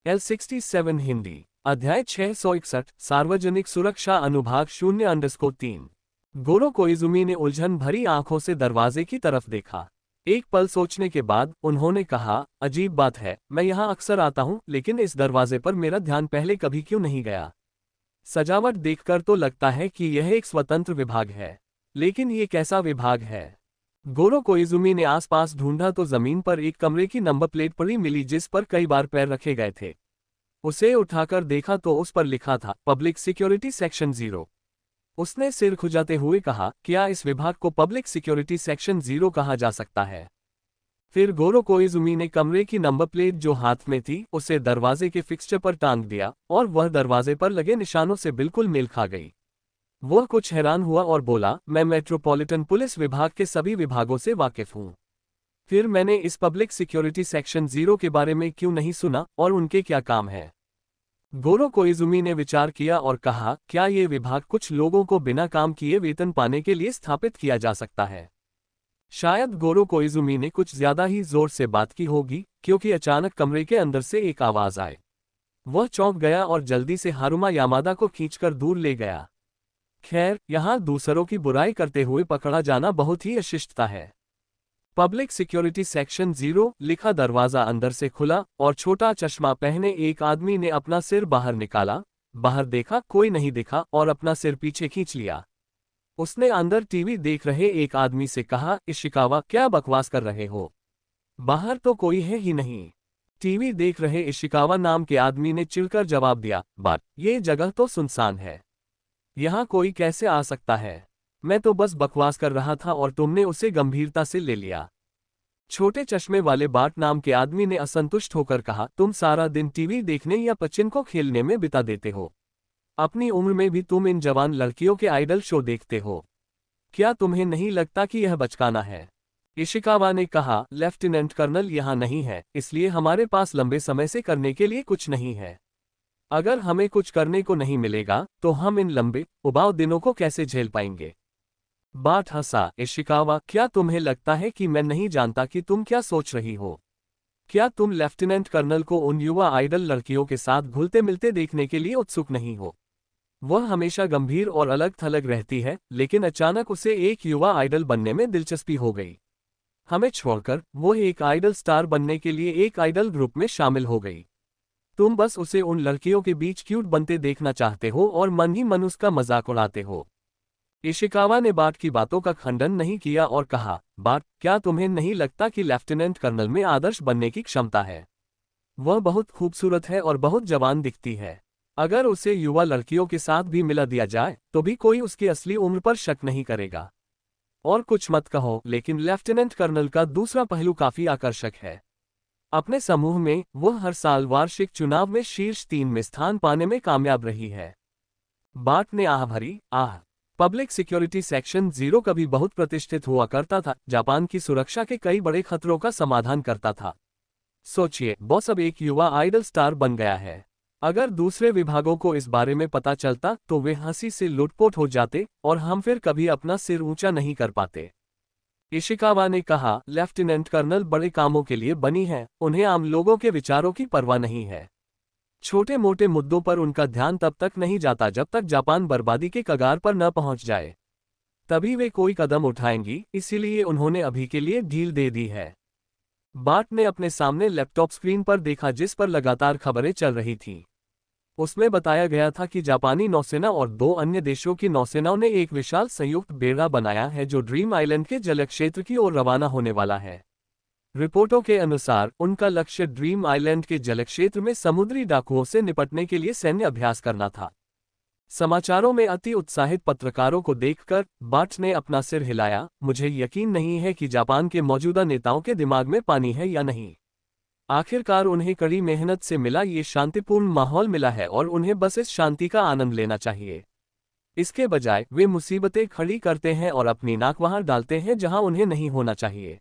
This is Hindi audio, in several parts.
L67 हिंदी अध्याय 661 सार्वजनिक सुरक्षा अनुभाग 0_3। गोरो कोइजुमी ने उलझन भरी आंखों से दरवाजे की तरफ देखा। एक पल सोचने के बाद उन्होंने कहा, अजीब बात है, मैं यहाँ अक्सर आता हूँ लेकिन इस दरवाजे पर मेरा ध्यान पहले कभी क्यों नहीं गया। सजावट देखकर तो लगता है कि यह एक स्वतंत्र विभाग है, लेकिन ये कैसा विभाग है। गोरो कोइजुमी ने आसपास ढूंढा तो जमीन पर एक कमरे की नंबर प्लेट पड़ी मिली जिस पर कई बार पैर रखे गए थे। उसे उठाकर देखा तो उस पर लिखा था पब्लिक सिक्योरिटी सेक्शन 0। उसने सिर खुजाते हुए कहा, क्या इस विभाग को पब्लिक सिक्योरिटी सेक्शन 0 कहा जा सकता है। फिर गोरो कोइजुमी ने कमरे की नंबर प्लेट जो हाथ में थी उसे दरवाजे के फिक्सचर पर टांग दिया और वह दरवाजे पर लगे निशानों से बिल्कुल मेल खा गई। वह कुछ हैरान हुआ और बोला, मैं मेट्रोपॉलिटन पुलिस विभाग के सभी विभागों से वाकिफ हूँ। फिर मैंने इस पब्लिक सिक्योरिटी सेक्शन 0 के बारे में क्यों नहीं सुना और उनके क्या काम है। गोरो कोइजुमी ने विचार किया और कहा, क्या ये विभाग कुछ लोगों को बिना काम किए वेतन पाने के लिए स्थापित किया जा सकता है। शायद गोरो कोइजुमी ने कुछ ज्यादा ही जोर से बात की होगी क्योंकि अचानक कमरे के अंदर से एक आवाज आई। वह चौंक गया और जल्दी से हारुमा यामादा को खींचकर दूर ले गया। खैर, यहां दूसरों की बुराई करते हुए पकड़ा जाना बहुत ही अशिष्टता है। पब्लिक सिक्योरिटी सेक्शन 0 लिखा दरवाजा अंदर से खुला और छोटा चश्मा पहने एक आदमी ने अपना सिर बाहर निकाला। बाहर देखा, कोई नहीं दिखा और अपना सिर पीछे खींच लिया। उसने अंदर टीवी देख रहे एक आदमी से कहा, इशिकावा, क्या बकवास कर रहे हो, बाहर तो कोई है ही नहीं। टीवी देख रहे इशिकावा नाम के आदमी ने चिढ़कर जवाब दिया, बात ये जगह तो सुनसान है, यहाँ कोई कैसे आ सकता है। मैं तो बस बकवास कर रहा था और तुमने उसे गंभीरता से ले लिया। छोटे चश्मे वाले बाट नाम के आदमी ने असंतुष्ट होकर कहा, तुम सारा दिन टीवी देखने या पचिंको खेलने में बिता देते हो। अपनी उम्र में भी तुम इन जवान लड़कियों के आइडल शो देखते हो। क्या तुम्हें नहीं लगता कि यह बचकाना है। इशिकावा ने कहा, लेफ्टिनेंट कर्नल यहाँ नहीं है, इसलिए हमारे पास लंबे समय से करने के लिए कुछ नहीं है। अगर हमें कुछ करने को नहीं मिलेगा तो हम इन लंबे उबाऊ दिनों को कैसे झेल पाएंगे। बाट हंसा, इशिकावा, क्या तुम्हें लगता है कि मैं नहीं जानता कि तुम क्या सोच रही हो। क्या तुम लेफ्टिनेंट कर्नल को उन युवा आइडल लड़कियों के साथ घुलते मिलते देखने के लिए उत्सुक नहीं हो। वह हमेशा गंभीर और अलग थलग रहती है, लेकिन अचानक उसे एक युवा आइडल बनने में दिलचस्पी हो गई। हमें छोड़कर वो एक आइडल स्टार बनने के लिए एक आइडल ग्रुप में शामिल हो गई। तुम बस उसे उन लड़कियों के बीच क्यूट बनते देखना चाहते हो और मन ही मन उसका मजाक उड़ाते हो। इशिकावा ने बाट की बातों का खंडन नहीं किया और कहा, बाट, क्या तुम्हें नहीं लगता कि लेफ्टिनेंट कर्नल में आदर्श बनने की क्षमता है। वह बहुत खूबसूरत है और बहुत जवान दिखती है। अगर उसे युवा लड़कियों के साथ भी मिला दिया जाए तो भी कोई उसकी असली उम्र पर शक नहीं करेगा। और कुछ मत कहो, लेकिन लेफ्टिनेंट कर्नल का दूसरा पहलू काफी आकर्षक है। अपने समूह में वह हर साल वार्षिक चुनाव में शीर्ष 3 में स्थान पाने में कामयाब रही है। बाट ने आह भरी, आह। पब्लिक सिक्योरिटी सेक्शन 0 कभी बहुत प्रतिष्ठित हुआ करता था, जापान की सुरक्षा के कई बड़े खतरों का समाधान करता था। सोचिए, बॉस अब एक युवा आइडल स्टार बन गया है। अगर दूसरे विभागों को इस बारे में पता चलता तो वे हंसी से लुटपुट हो जाते और हम फिर कभी अपना सिर ऊंचा नहीं कर पाते। इशिकावा ने कहा, लेफ्टिनेंट कर्नल बड़े कामों के लिए बनी है, उन्हें आम लोगों के विचारों की परवाह नहीं है। छोटे मोटे मुद्दों पर उनका ध्यान तब तक नहीं जाता जब तक जापान बर्बादी के कगार पर न पहुंच जाए। तभी वे कोई कदम उठाएंगी, इसीलिए उन्होंने अभी के लिए ढील दे दी है। बाट ने अपने सामने लैपटॉप स्क्रीन पर देखा जिस पर लगातार खबरें चल रही थीं। उसमें बताया गया था कि जापानी नौसेना और 2 अन्य देशों की नौसेनाओं ने एक विशाल संयुक्त बेड़ा बनाया है जो ड्रीम आइलैंड के जलक्षेत्र की ओर रवाना होने वाला है। रिपोर्टों के अनुसार उनका लक्ष्य ड्रीम आइलैंड के जलक्षेत्र में समुद्री डाकुओं से निपटने के लिए सैन्य अभ्यास करना था। समाचारों में अति उत्साहित पत्रकारों को देखकर बाट ने अपना सिर हिलाया, मुझे यकीन नहीं है कि जापान के मौजूदा नेताओं के दिमाग में पानी है या नहीं। आखिरकार उन्हें कड़ी मेहनत से मिला ये शांतिपूर्ण माहौल मिला है और उन्हें बस इस शांति का आनंद लेना चाहिए। इसके बजाय वे मुसीबतें खड़ी करते हैं और अपनी नाक वहां डालते हैं जहां उन्हें नहीं होना चाहिए।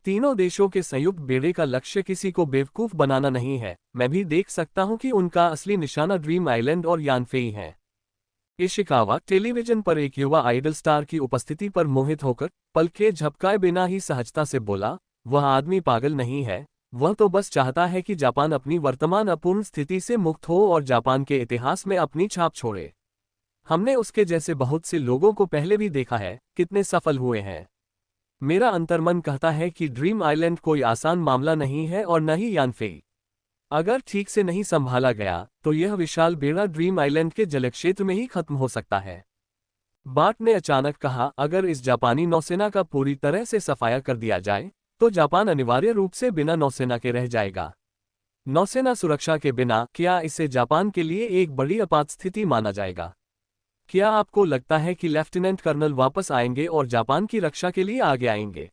तीनों देशों के संयुक्त बेड़े का लक्ष्य किसी को बेवकूफ बनाना नहीं है। मैं भी देख सकता हूं कि उनका असली निशाना ड्रीम आइलैंड और यानफेई है। इशिकावा टेलीविजन पर एक युवा आइडल स्टार की उपस्थिति पर मोहित होकर पलकें झपकाए बिना ही सहजता से बोला, वह आदमी पागल नहीं है, वह तो बस चाहता है कि जापान अपनी वर्तमान अपूर्ण स्थिति से मुक्त हो और जापान के इतिहास में अपनी छाप छोड़े। हमने उसके जैसे बहुत से लोगों को पहले भी देखा है, कितने सफल हुए हैं। मेरा अंतर्मन कहता है कि ड्रीम आइलैंड कोई आसान मामला नहीं है और न ही यानफेई। अगर ठीक से नहीं संभाला गया तो यह विशाल बेड़ा ड्रीम आइलैंड के जलक्षेत्र में ही खत्म हो सकता है। बार्ट ने अचानक कहा, अगर इस जापानी नौसेना का पूरी तरह से सफाया कर दिया जाए तो जापान अनिवार्य रूप से बिना नौसेना के रह जाएगा। नौसेना सुरक्षा के बिना क्या इसे जापान के लिए एक बड़ी आपात स्थिति माना जाएगा? क्या आपको लगता है कि लेफ्टिनेंट कर्नल वापस आएंगे और जापान की रक्षा के लिए आगे आएंगे?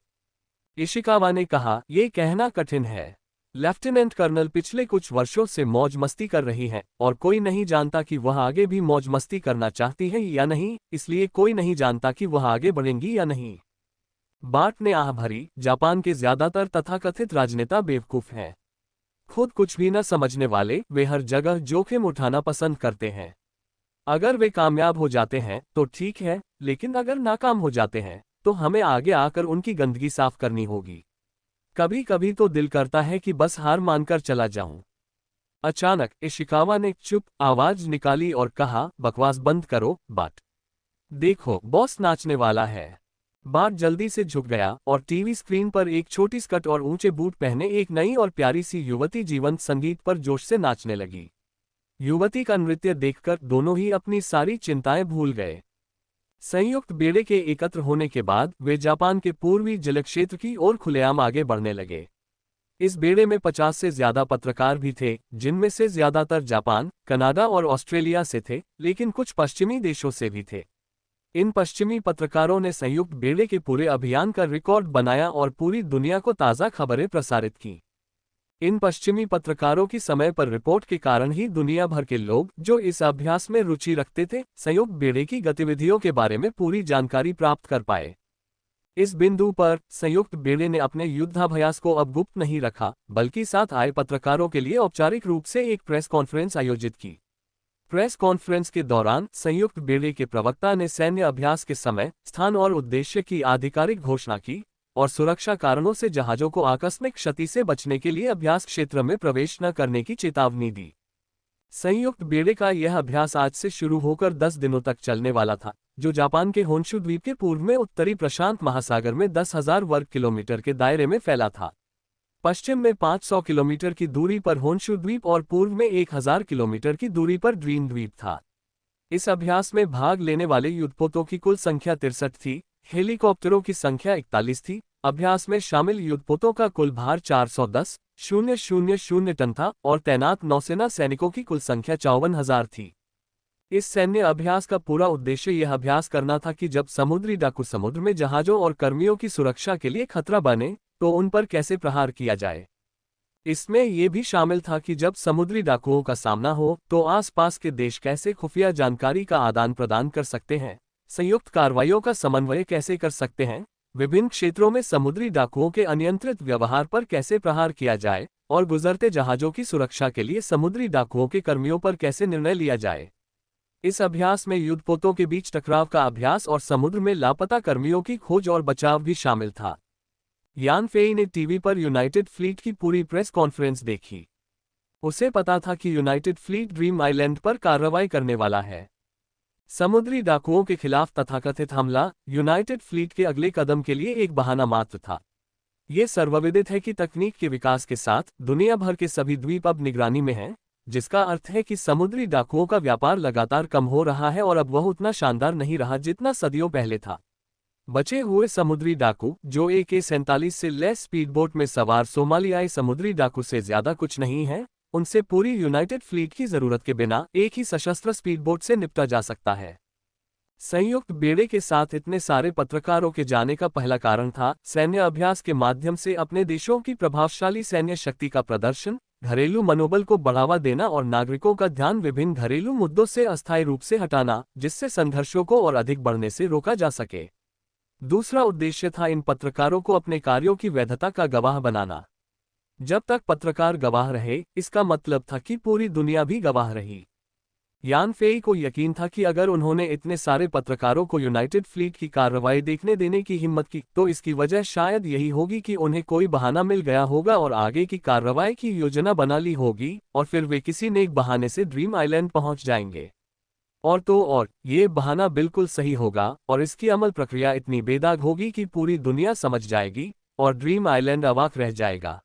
इशिकावा ने कहा, यह कहना कठिन है। लेफ्टिनेंट कर्नल पिछले कुछ वर्षों से मौज मस्ती कर रही हैं और कोई नहीं जानता कि वह आगे भी मौज मस्ती करना चाहती है या नहीं, इसलिए कोई नहीं जानता कि वह आगे बढ़ेंगी या नहीं। बार्ट ने आह भरी, जापान के ज्यादातर तथाकथित राजनेता बेवकूफ हैं। खुद कुछ भी न समझने वाले, वे हर जगह जोखिम उठाना पसंद करते हैं। अगर वे कामयाब हो जाते हैं तो ठीक है, लेकिन अगर नाकाम हो जाते हैं तो हमें आगे आकर उनकी गंदगी साफ करनी होगी। कभी कभी तो दिल करता है कि बस हार मानकर चला जाऊं। अचानक इशिकावा ने चुप आवाज निकाली और कहा, बकवास बंद करो बाट। देखो, बॉस नाचने वाला है। बाट जल्दी से झुक गया और टीवी स्क्रीन पर एक छोटी स्कर्ट और ऊंचे बूट पहने एक नई और प्यारी सी युवती जीवंत संगीत पर जोश से नाचने लगी। युवती का नृत्य देखकर दोनों ही अपनी सारी चिंताएं भूल गए। संयुक्त बेड़े के एकत्र होने के बाद वे जापान के पूर्वी जलक्षेत्र की ओर खुलेआम आगे बढ़ने लगे। इस बेड़े में 50 से ज्यादा पत्रकार भी थे, जिनमें से ज्यादातर जापान, कनाडा और ऑस्ट्रेलिया से थे, लेकिन कुछ पश्चिमी देशों से भी थे। इन पश्चिमी पत्रकारों ने संयुक्त बेड़े के पूरे अभियान का रिकॉर्ड बनाया और पूरी दुनिया को ताज़ा खबरें प्रसारित की। इन पश्चिमी पत्रकारों की समय पर रिपोर्ट के कारण ही दुनिया भर के लोग जो इस अभ्यास में रुचि रखते थे, संयुक्त बेड़े की गतिविधियों के बारे में पूरी जानकारी प्राप्त कर पाए। इस बिंदु पर संयुक्त बेड़े ने अपने युद्धाभ्यास को अब गुप्त नहीं रखा, बल्कि साथ आए पत्रकारों के लिए औपचारिक रूप से एक प्रेस कॉन्फ्रेंस आयोजित की। प्रेस कॉन्फ्रेंस के दौरान संयुक्त बेड़े के प्रवक्ता ने सैन्य अभ्यास के समय, स्थान और उद्देश्य की आधिकारिक घोषणा की और सुरक्षा कारणों से जहाजों को आकस्मिक क्षति से बचने के लिए अभ्यास क्षेत्र में प्रवेश न करने की चेतावनी दी। संयुक्त बेड़े का यह अभ्यास आज से शुरू होकर 10 दिनों तक चलने वाला था, जो जापान के होन्शु द्वीप के पूर्व में उत्तरी प्रशांत महासागर में 10,000 वर्ग किलोमीटर के दायरे में फैला था। पश्चिम में 500 किलोमीटर की दूरी पर होन्शु द्वीप और पूर्व में 1000 किलोमीटर की दूरी पर ड्रीम द्वीप था। इस अभ्यास में भाग लेने वाले युद्धपोतों की कुल संख्या 63 थी, हेलीकॉप्टरों की संख्या 41 थी। अभ्यास में शामिल युद्धपोतों का कुल भार 410,000 टन था और तैनात नौसेना सैनिकों की कुल संख्या 54,000 थी। इस सैन्य अभ्यास का पूरा उद्देश्य यह अभ्यास करना था कि जब समुद्री डाकू समुद्र में जहाजों और कर्मियों की सुरक्षा के लिए खतरा बने तो उन पर कैसे प्रहार किया जाए। इसमें यह भी शामिल था कि जब समुद्री डाकुओं का सामना हो तो आसपास के देश कैसे खुफिया जानकारी का आदान प्रदान कर सकते हैं, संयुक्त कार्रवाइयों का समन्वय कैसे कर सकते हैं, विभिन्न क्षेत्रों में समुद्री डाकुओं के अनियंत्रित व्यवहार पर कैसे प्रहार किया जाए और गुजरते जहाजों की सुरक्षा के लिए समुद्री डाकुओं के कर्मियों पर कैसे निर्णय लिया जाए। इस अभ्यास में युद्धपोतों के बीच टकराव का अभ्यास और समुद्र में लापता कर्मियों की खोज और बचाव भी शामिल था। यान फेई ने टीवी पर यूनाइटेड फ्लीट की पूरी प्रेस कॉन्फ्रेंस देखी। उसे पता था कि यूनाइटेड फ्लीट ड्रीम आइलैंड पर कार्रवाई करने वाला है। समुद्री डाकुओं के खिलाफ तथाकथित हमला यूनाइटेड फ्लीट के अगले कदम के लिए एक बहाना मात्र था। ये सर्वविदित है कि तकनीक के विकास के साथ दुनिया भर के सभी द्वीप अब निगरानी में हैं, जिसका अर्थ है कि समुद्री डाकुओं का व्यापार लगातार कम हो रहा है और अब वह उतना शानदार नहीं रहा जितना सदियों पहले था। बचे हुए समुद्री डाकू, जो AK-47 से लैस स्पीडबोट में सवार सोमालियाई समुद्री डाकू से ज्यादा कुछ नहीं है, उनसे पूरी यूनाइटेड फ्लीट की जरूरत के बिना एक ही सशस्त्र स्पीडबोट से निपटा जा सकता है। संयुक्त बेड़े के साथ इतने सारे पत्रकारों के जाने का पहला कारण था सैन्य अभ्यास के माध्यम से अपने देशों की प्रभावशाली सैन्य शक्ति का प्रदर्शन, घरेलू मनोबल को बढ़ावा देना और नागरिकों का ध्यान विभिन्न घरेलू मुद्दों से अस्थायी रूप से हटाना, जिससे संघर्षों को और अधिक बढ़ने से रोका जा सके। दूसरा उद्देश्य था इन पत्रकारों को अपने कार्यों की वैधता का गवाह बनाना। जब तक पत्रकार गवाह रहे, इसका मतलब था कि पूरी दुनिया भी गवाह रही। यान फेई को यकीन था कि अगर उन्होंने इतने सारे पत्रकारों को यूनाइटेड फ्लीट की कार्रवाई देखने देने की हिम्मत की तो इसकी वजह शायद यही होगी कि उन्हें कोई बहाना मिल गया होगा और आगे की कार्रवाई की योजना बना ली होगी और फिर वे किसी नेक बहाने से ड्रीम आइलैंड पहुंच जाएंगे। और ये बहाना बिल्कुल सही होगा और इसकी अमल प्रक्रिया इतनी बेदाग होगी कि पूरी दुनिया समझ जाएगी और ड्रीम आइलैंड अवाक रह जाएगा।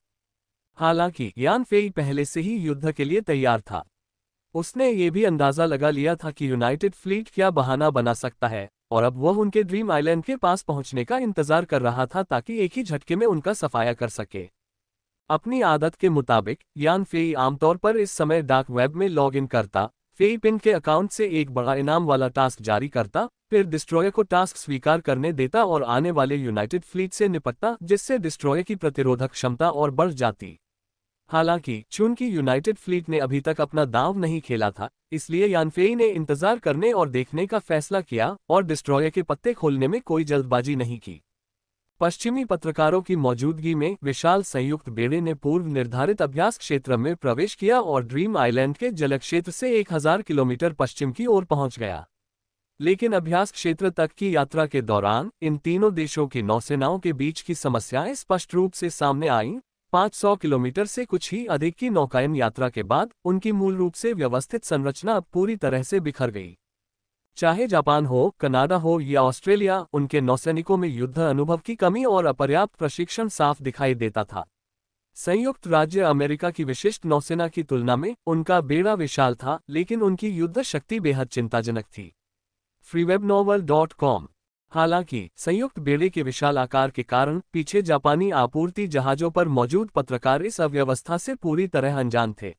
हालांकि यान फेई पहले से ही युद्ध के लिए तैयार था। उसने ये भी अंदाजा लगा लिया था कि यूनाइटेड फ्लीट क्या बहाना बना सकता है और अब वह उनके ड्रीम आइलैंड के पास पहुंचने का इंतजार कर रहा था ताकि एक ही झटके में उनका सफाया कर सके। अपनी आदत के मुताबिक यान फेई आमतौर पर इस समय डार्क वेब में लॉग इन करता, फेई पिन के अकाउंट से एक बड़ा इनाम वाला टास्क जारी करता, फिर डिस्ट्रॉयर को टास्क स्वीकार करने देता और आने वाले यूनाइटेड फ्लीट से निपटता, जिससे डिस्ट्रॉयर की प्रतिरोधक क्षमता और बढ़ जाती। हालांकि चूंकि यूनाइटेड फ्लीट ने अभी तक अपना दांव नहीं खेला था, इसलिए यानफेई ने इंतजार करने और देखने का फैसला किया और डिस्ट्रॉयर के पत्ते खोलने में कोई जल्दबाजी नहीं की। पश्चिमी पत्रकारों की मौजूदगी में विशाल संयुक्त बेड़े ने पूर्व निर्धारित अभ्यास क्षेत्र में प्रवेश किया और ड्रीम आइलैंड के जलक्षेत्र से 1000 किलोमीटर पश्चिम की ओर पहुंच गया। लेकिन अभ्यास क्षेत्र तक की यात्रा के दौरान इन तीनों देशों की नौसेनाओं के बीच की समस्याएं स्पष्ट रूप से सामने आईं। 500 किलोमीटर से कुछ ही अधिक की नौकायन यात्रा के बाद उनकी मूल रूप से व्यवस्थित संरचना अब पूरी तरह से बिखर गई। चाहे जापान हो, कनाडा हो या ऑस्ट्रेलिया, उनके नौसैनिकों में युद्ध अनुभव की कमी और अपर्याप्त प्रशिक्षण साफ दिखाई देता था। संयुक्त राज्य अमेरिका की विशिष्ट नौसेना की तुलना में उनका बेड़ा विशाल था, लेकिन उनकी युद्ध शक्ति बेहद चिंताजनक थी। freewebnovel.com। हालांकि संयुक्त बेड़े के विशाल आकार के कारण पीछे जापानी आपूर्ति जहाजों पर मौजूद पत्रकार इस अव्यवस्था से पूरी तरह अनजान थे।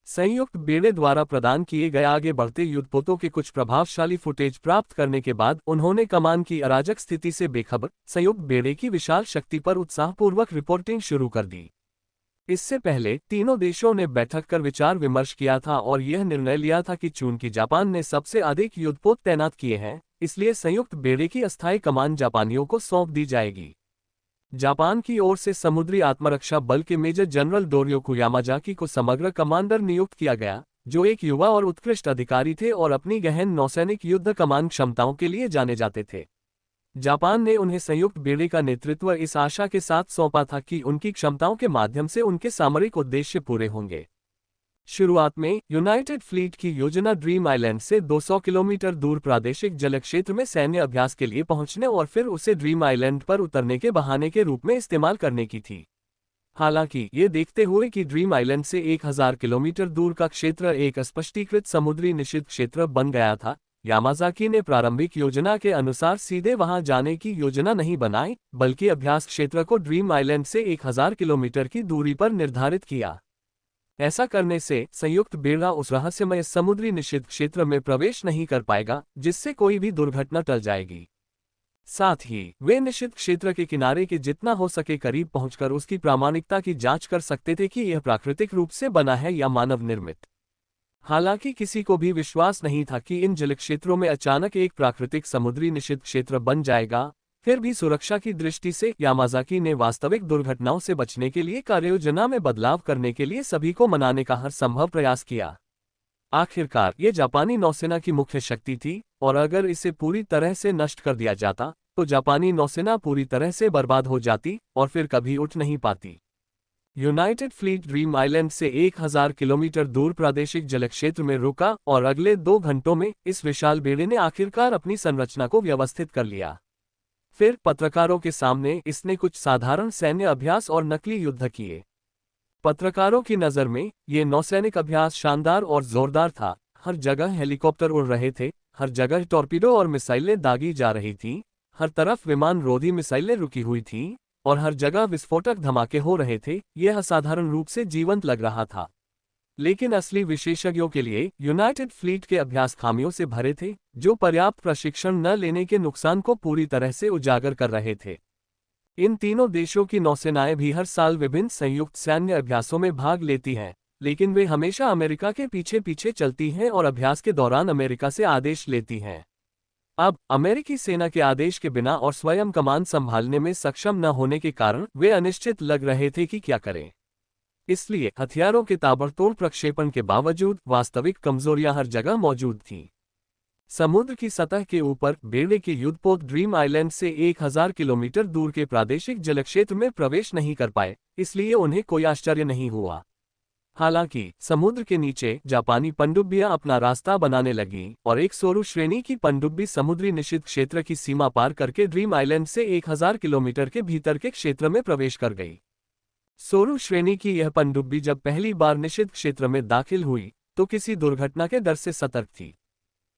संयुक्त बेड़े द्वारा प्रदान किए गए आगे बढ़ते युद्धपोतों के कुछ प्रभावशाली फुटेज प्राप्त करने के बाद उन्होंने कमान की अराजक स्थिति से बेखबर संयुक्त बेड़े की विशाल शक्ति पर उत्साहपूर्वक रिपोर्टिंग शुरू कर दी। इससे पहले तीनों देशों ने बैठक कर विचार विमर्श किया था और यह निर्णय लिया था कि चूंकि जापान ने सबसे अधिक युद्धपोत तैनात किए हैं, इसलिए संयुक्त बेड़े की अस्थायी कमान जापानियों को सौंप दी जाएगी। जापान की ओर से समुद्री आत्मरक्षा बल के मेजर जनरल डोरियोकु यामाजाकी को समग्र कमांडर नियुक्त किया गया, जो एक युवा और उत्कृष्ट अधिकारी थे और अपनी गहन नौसैनिक युद्ध कमान क्षमताओं के लिए जाने जाते थे। जापान ने उन्हें संयुक्त बेड़े का नेतृत्व इस आशा के साथ सौंपा था कि उनकी क्षमताओं के माध्यम से उनके सामरिक उद्देश्य पूरे होंगे। शुरुआत में यूनाइटेड फ्लीट की योजना ड्रीम आइलैंड से 200 किलोमीटर दूर प्रादेशिक जलक्षेत्र में सैन्य अभ्यास के लिए पहुंचने और फिर उसे ड्रीम आइलैंड पर उतरने के बहाने के रूप में इस्तेमाल करने की थी। हालांकि ये देखते हुए कि ड्रीम आइलैंड से 1000 किलोमीटर दूर का क्षेत्र एक अस्पष्टीकृत समुद्री निषिद्ध क्षेत्र बन गया था, यामाजाकी ने प्रारंभिक योजना के अनुसार सीधे वहां जाने की योजना नहीं बनाई, बल्कि अभ्यास क्षेत्र को ड्रीम आइलैंड से 1000 किलोमीटर की दूरी पर निर्धारित किया। ऐसा करने से संयुक्त बेड़ा उस रहस्यमय समुद्री निषिद्ध क्षेत्र में प्रवेश नहीं कर पाएगा, जिससे कोई भी दुर्घटना टल जाएगी। साथ ही वे निषिद्ध क्षेत्र के किनारे के जितना हो सके करीब पहुंचकर उसकी प्रामाणिकता की जांच कर सकते थे कि यह प्राकृतिक रूप से बना है या मानव निर्मित। हालांकि किसी को भी विश्वास नहीं था कि इन जलक्षेत्रों में अचानक एक प्राकृतिक समुद्री निषिद्ध क्षेत्र बन जाएगा। फिर भी सुरक्षा की दृष्टि से यामाजाकी ने वास्तविक दुर्घटनाओं से बचने के लिए कार्ययोजना में बदलाव करने के लिए सभी को मनाने का हर संभव प्रयास किया। आखिरकार ये जापानी नौसेना की मुख्य शक्ति थी और अगर इसे पूरी तरह से नष्ट कर दिया जाता तो जापानी नौसेना पूरी तरह से बर्बाद हो जाती और फिर कभी उठ नहीं पाती। यूनाइटेड फ्लीट ड्रीम आइलैंड से 1000 किलोमीटर दूर प्रादेशिक जलक्षेत्र में रुका और अगले 2 घंटों में इस विशाल बेड़े ने आखिरकार अपनी संरचना को व्यवस्थित कर लिया। फिर पत्रकारों के सामने इसने कुछ साधारण सैन्य अभ्यास और नकली युद्ध किए। पत्रकारों की नज़र में ये नौसैनिक अभ्यास शानदार और जोरदार था। हर जगह हेलीकॉप्टर उड़ रहे थे, हर जगह टॉर्पीडो और मिसाइलें दागी जा रही थीं, हर तरफ विमान रोधी मिसाइलें रुकी हुई थीं और हर जगह विस्फोटक धमाके हो रहे थे। यह असाधारण रूप से जीवंत लग रहा था। लेकिन असली विशेषज्ञों के लिए यूनाइटेड फ्लीट के अभ्यास खामियों से भरे थे, जो पर्याप्त प्रशिक्षण न लेने के नुकसान को पूरी तरह से उजागर कर रहे थे। इन तीनों देशों की नौसेनाएं भी हर साल विभिन्न संयुक्त सैन्य अभ्यासों में भाग लेती हैं, लेकिन वे हमेशा अमेरिका के पीछे पीछे चलती हैं और अभ्यास के दौरान अमेरिका से आदेश लेती हैं। अब अमेरिकी सेना के आदेश के बिना और स्वयं कमान संभालने में सक्षम न होने के कारण वे अनिश्चित लग रहे थे कि क्या करें। इसलिए हथियारों के ताबड़तोड़ प्रक्षेपण के बावजूद वास्तविक कमजोरियां हर जगह मौजूद थीं। समुद्र की सतह के ऊपर बेड़े के युद्धपोत ड्रीम आइलैंड से 1000 किलोमीटर दूर के प्रादेशिक जलक्षेत्र में प्रवेश नहीं कर पाए, इसलिए उन्हें कोई आश्चर्य नहीं हुआ। हालांकि समुद्र के नीचे जापानी पनडुब्बियां अपना रास्ता बनाने लगीं और एक सोरू श्रेणी की पनडुब्बी समुद्री निषिद्ध क्षेत्र की सीमा पार करके ड्रीम आइलैंड से 1000 किलोमीटर के भीतर के क्षेत्र में प्रवेश कर गई। सोरू श्रेणी की यह पनडुब्बी जब पहली बार निषिद्ध क्षेत्र में दाखिल हुई तो किसी दुर्घटना के डर से सतर्क थी।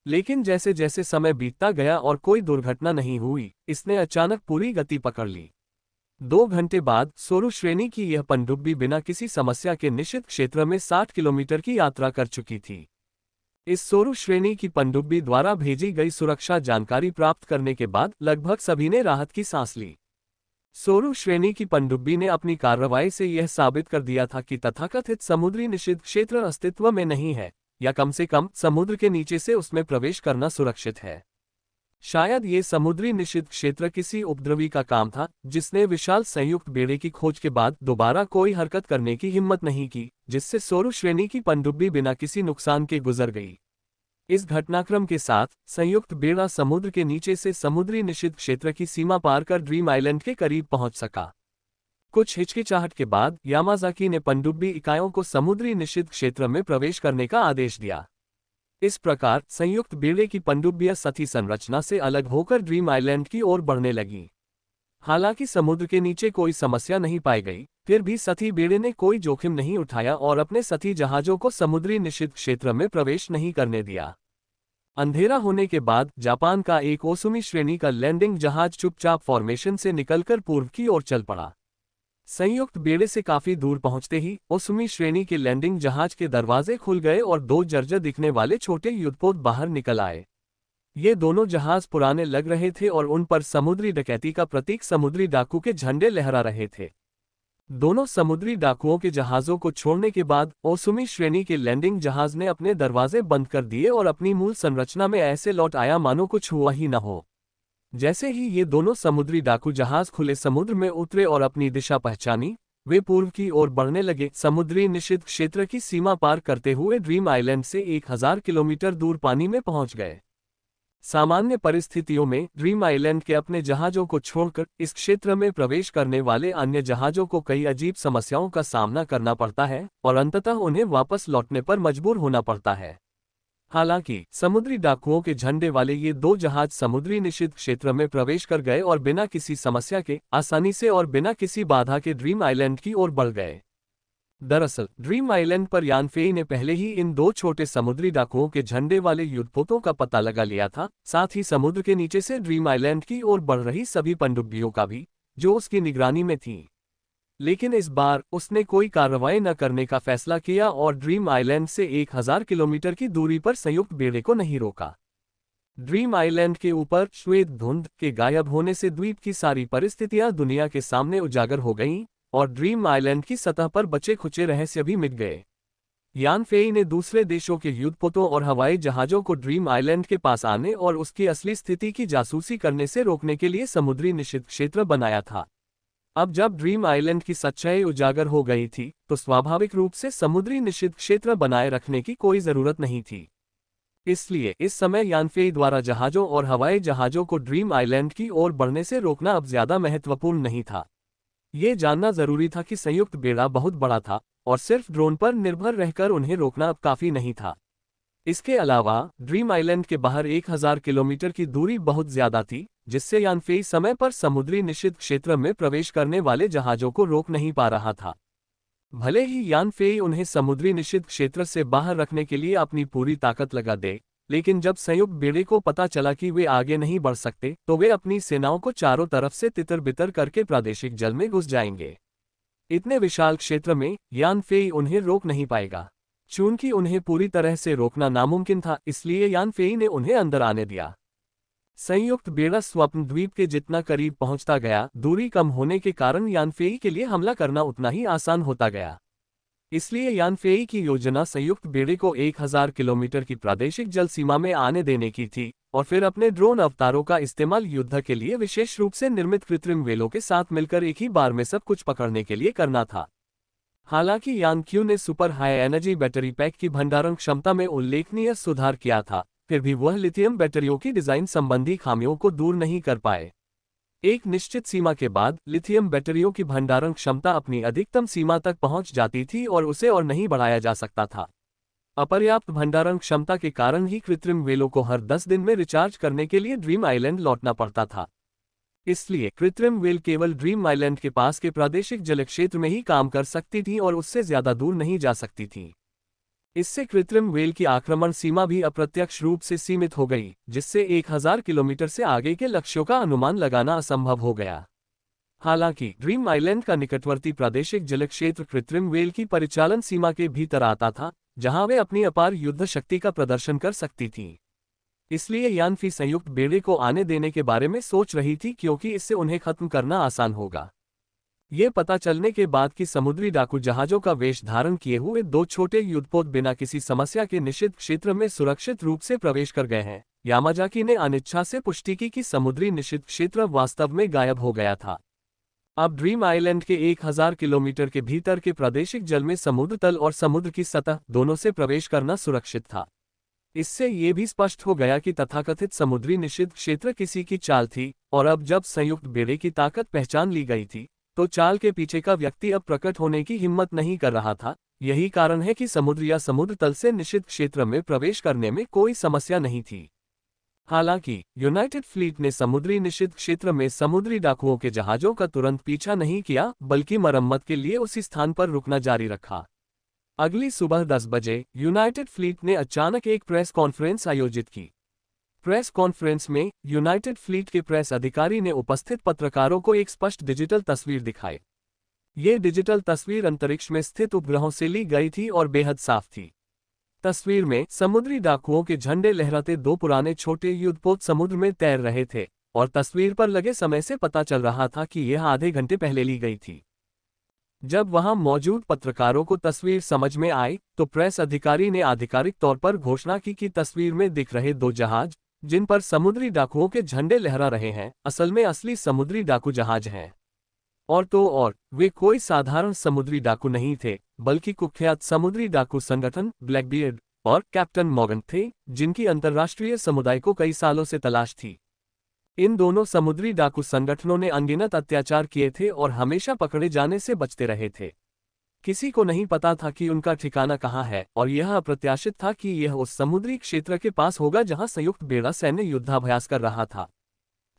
लेकिन जैसे जैसे समय बीतता गया और कोई दुर्घटना नहीं हुई, इसने अचानक पूरी गति पकड़ ली। 2 घंटे बाद सोरू श्रेणी की यह पनडुब्बी बिना किसी समस्या के निषिद्ध क्षेत्र में 60 किलोमीटर की यात्रा कर चुकी थी। इस सोरू श्रेणी की पनडुब्बी द्वारा भेजी गई सुरक्षा जानकारी प्राप्त करने के बाद लगभग सभी ने राहत की सांस ली। सोरू श्रेणी की पनडुब्बी ने अपनी कार्रवाई से यह साबित कर दिया था कि तथाकथित समुद्री निषिद्ध क्षेत्र अस्तित्व में नहीं है, या कम से कम समुद्र के नीचे से उसमें प्रवेश करना सुरक्षित है। शायद ये समुद्री निषिद्ध क्षेत्र किसी उपद्रवी का काम था, जिसने विशाल संयुक्त बेड़े की खोज के बाद दोबारा कोई हरकत करने की हिम्मत नहीं की, जिससे सोरू श्रेणी की पनडुब्बी बिना किसी नुकसान के गुजर गई। इस घटनाक्रम के साथ संयुक्त बेड़ा समुद्र के नीचे से समुद्री निषिद्ध क्षेत्र की सीमा पार कर ड्रीम आइलैंड के करीब पहुंच सका। कुछ हिचकिचाहट के बाद यामाज़ाकी ने पनडुब्बी इकाइयों को समुद्री निषिद्ध क्षेत्र में प्रवेश करने का आदेश दिया। इस प्रकार संयुक्त बेड़े की पनडुब्बियां सतही संरचना से अलग होकर ड्रीम आइलैंड की ओर बढ़ने लगीं। हालांकि समुद्र के नीचे कोई समस्या नहीं पाई गई, फिर भी सतही बेड़े ने कोई जोखिम नहीं उठाया और अपने सतही जहाजों को समुद्री निषिद्ध क्षेत्र में प्रवेश नहीं करने दिया। अंधेरा होने के बाद जापान का एक ओसुमी श्रेणी का लैंडिंग जहाज चुपचाप फॉर्मेशन से निकलकर पूर्व की ओर चल पड़ा। संयुक्त बेड़े से काफी दूर पहुंचते ही ओसुमी श्रेणी के लैंडिंग जहाज के दरवाजे खुल गए और 2 जर्जर दिखने वाले छोटे युद्धपोत बाहर निकल आए। ये दोनों जहाज पुराने लग रहे थे और उन पर समुद्री डकैती का प्रतीक समुद्री डाकू के झंडे लहरा रहे थे। दोनों समुद्री डाकुओं के जहाजों को छोड़ने के बाद ओसुमी श्रेणी के लैंडिंग जहाज ने अपने दरवाजे बंद कर दिए और अपनी मूल संरचना में ऐसे लौट आया मानो कुछ हुआ ही न हो। जैसे ही ये दोनों समुद्री डाकू जहाज खुले समुद्र में उतरे और अपनी दिशा पहचानी, वे पूर्व की ओर बढ़ने लगे, समुद्री निषिद्ध क्षेत्र की सीमा पार करते हुए ड्रीम आइलैंड से 1000 किलोमीटर दूर पानी में पहुंच गए। सामान्य परिस्थितियों में ड्रीम आइलैंड के अपने जहाजों को छोड़कर इस क्षेत्र में प्रवेश करने वाले अन्य जहाजों को कई अजीब समस्याओं का सामना करना पड़ता है और अंततः उन्हें वापस लौटने पर मजबूर होना पड़ता है। हालांकि समुद्री डाकुओं के झंडे वाले ये 2 जहाज समुद्री निषिद्ध क्षेत्र में प्रवेश कर गए और बिना किसी समस्या के आसानी से और बिना किसी बाधा के ड्रीम आइलैंड की ओर बढ़ गए। दरअसल ड्रीम आइलैंड पर यान फेई ने पहले ही इन 2 छोटे समुद्री डाकुओं के झंडे वाले युद्धपोतों का पता लगा लिया था, साथ ही समुद्र के नीचे से ड्रीम आइलैंड की ओर बढ़ रही सभी पनडुब्बियों का भी, जो उसकी निगरानी में थीं। लेकिन इस बार उसने कोई कार्रवाई न करने का फैसला किया और ड्रीम आइलैंड से 1000 किलोमीटर की दूरी पर संयुक्त बेड़े को नहीं रोका। ड्रीम आइलैंड के ऊपर श्वेत धुंध के गायब होने से द्वीप की सारी परिस्थितियां दुनिया के सामने उजागर हो गईं और ड्रीम आइलैंड की सतह पर बचे खुचे रहस्य भी मिट गए। यान फेई ने दूसरे देशों के युद्धपोतों और हवाई जहाजों को ड्रीम आइलैंड के पास आने और उसकी असली स्थिति की जासूसी करने से रोकने के लिए समुद्री निषिद्ध क्षेत्र बनाया था। अब जब ड्रीम आइलैंड की सच्चाई उजागर हो गई थी, तो स्वाभाविक रूप से समुद्री निषिद्ध क्षेत्र बनाए रखने की कोई जरूरत नहीं थी। इसलिए इस समय यान फेई द्वारा जहाजों और हवाई जहाजों को ड्रीम आइलैंड की ओर बढ़ने से रोकना अब ज्यादा महत्वपूर्ण नहीं था। ये जानना जरूरी था कि संयुक्त बेड़ा बहुत बड़ा था और सिर्फ ड्रोन पर निर्भर रहकर उन्हें रोकना अब काफी नहीं था। इसके अलावा ड्रीम आइलैंड के बाहर 1000 किलोमीटर की दूरी बहुत ज्यादा थी, जिससे यान फेई समय पर समुद्री निषिद्ध क्षेत्र में प्रवेश करने वाले जहाजों को रोक नहीं पा रहा था। भले ही यान फेई उन्हें समुद्री निषिद्ध क्षेत्र से बाहर रखने के लिए अपनी पूरी ताकत लगा दे, लेकिन जब संयुक्त बेड़े को पता चला कि वे आगे नहीं बढ़ सकते, तो वे अपनी सेनाओं को चारों तरफ से तितर बितर करके प्रादेशिक जल में घुस जाएंगे। इतने विशाल क्षेत्र में यान फेई उन्हें रोक नहीं पाएगा। चूंकि उन्हें पूरी तरह से रोकना नामुमकिन था, इसलिए यान फेई ने उन्हें अंदर आने दिया। संयुक्त बेड़ा स्वप्न द्वीप के जितना करीब पहुंचता गया, दूरी कम होने के कारण यान फेई के लिए हमला करना उतना ही आसान होता गया। इसलिए यान फेई की योजना संयुक्त बेड़े को 1000 किलोमीटर की प्रादेशिक जल सीमा में आने देने की थी और फिर अपने ड्रोन अवतारों का इस्तेमाल युद्ध के लिए विशेष रूप से निर्मित कृत्रिम वेलों के साथ मिलकर एक ही बार में सब कुछ पकड़ने के लिए करना था। हालांकि यानक्यू ने super high energy battery pack की भंडारण क्षमता में उल्लेखनीय सुधार किया था, फिर भी वह लिथियम बैटरियों की डिजाइन संबंधी खामियों को दूर नहीं कर पाए। एक निश्चित सीमा के बाद लिथियम बैटरियों की भंडारण क्षमता अपनी अधिकतम सीमा तक पहुंच जाती थी और उसे और नहीं बढ़ाया जा सकता था। अपर्याप्त भंडारण क्षमता के कारण ही कृत्रिम वेलों को हर 10 दिन में रिचार्ज करने के लिए ड्रीम आइलैंड लौटना पड़ता था। इसलिए कृत्रिम वेल केवल ड्रीम आइलैंड के पास के प्रादेशिक जल क्षेत्र में ही काम कर सकती थी और उससे ज्यादा दूर नहीं जा सकती थी। इससे कृत्रिम वेल की आक्रमण सीमा भी अप्रत्यक्ष रूप से सीमित हो गई, जिससे 1000 किलोमीटर से आगे के लक्ष्यों का अनुमान लगाना असंभव हो गया। हालांकि ड्रीम आइलैंड का निकटवर्ती प्रादेशिक जल क्षेत्र कृत्रिम वेल की परिचालन सीमा के भीतर आता था, जहां वे अपनी अपार युद्ध शक्ति का प्रदर्शन कर सकती थीं। इसलिए यानफी संयुक्त बेड़े को आने देने के बारे में सोच रही थी, क्योंकि इससे उन्हें खत्म करना आसान होगा। ये पता चलने के बाद कि समुद्री डाकू जहाजों का वेश धारण किए हुए 2 छोटे युद्धपोत बिना किसी समस्या के निषिद्ध क्षेत्र में सुरक्षित रूप से प्रवेश कर गए हैं, यामाजाकी ने अनिच्छा से पुष्टि की कि समुद्री निषिद्ध क्षेत्र वास्तव में गायब हो गया था। अब ड्रीम आइलैंड के 1000 किलोमीटर के भीतर के प्रादेशिक जल में समुद्र तल और समुद्र की सतह दोनों से प्रवेश करना सुरक्षित था। इससे ये भी स्पष्ट हो गया कि तथाकथित समुद्री निषिद्ध क्षेत्र किसी की चाल थी, और अब जब संयुक्त बेड़े की ताकत पहचान ली गई थी, तो चाल के पीछे का व्यक्ति अब प्रकट होने की हिम्मत नहीं कर रहा था। यही कारण है कि समुद्र या समुद्र तल से निषिद्ध क्षेत्र में प्रवेश करने में कोई समस्या नहीं थी। हालांकि यूनाइटेड फ्लीट ने समुद्री निषिद्ध क्षेत्र में समुद्री डाकुओं के जहाजों का तुरंत पीछा नहीं किया, बल्कि मरम्मत के लिए उसी स्थान पर रुकना जारी रखा। अगली सुबह 10 बजे यूनाइटेड फ्लीट ने अचानक एक प्रेस कॉन्फ्रेंस आयोजित की। प्रेस कॉन्फ्रेंस में यूनाइटेड फ्लीट के प्रेस अधिकारी ने उपस्थित पत्रकारों को एक स्पष्ट डिजिटल तस्वीर दिखाई। ये डिजिटल तस्वीर अंतरिक्ष में स्थित उपग्रहों से ली गई थी और बेहद साफ थी। तस्वीर में समुद्री डाकुओं के झंडे लहराते 2 पुराने छोटे युद्धपोत समुद्र में तैर रहे थे, और तस्वीर पर लगे समय से पता चल रहा था कि यह आधे घंटे पहले ली गई थी। जब वहां मौजूद पत्रकारों को तस्वीर समझ में आई, तो प्रेस अधिकारी ने आधिकारिक तौर पर घोषणा की कि तस्वीर में दिख रहे 2 जहाज, जिन पर समुद्री डाकुओं के झंडे लहरा रहे हैं, असल में असली समुद्री डाकू जहाज हैं। और तो और, वे कोई साधारण समुद्री डाकू नहीं थे, बल्कि कुख्यात समुद्री डाकू संगठन ब्लैकबियर्ड और कैप्टन मॉर्गन थे, जिनकी अंतर्राष्ट्रीय समुदाय को कई सालों से तलाश थी। इन दोनों समुद्री डाकू संगठनों ने अनगिनत अत्याचार किए थे और हमेशा पकड़े जाने से बचते रहे थे। किसी को नहीं पता था कि उनका ठिकाना कहाँ है, और यह अप्रत्याशित था कि यह उस समुद्री क्षेत्र के पास होगा जहां संयुक्त बेड़ा सैन्य युद्धाभ्यास कर रहा था।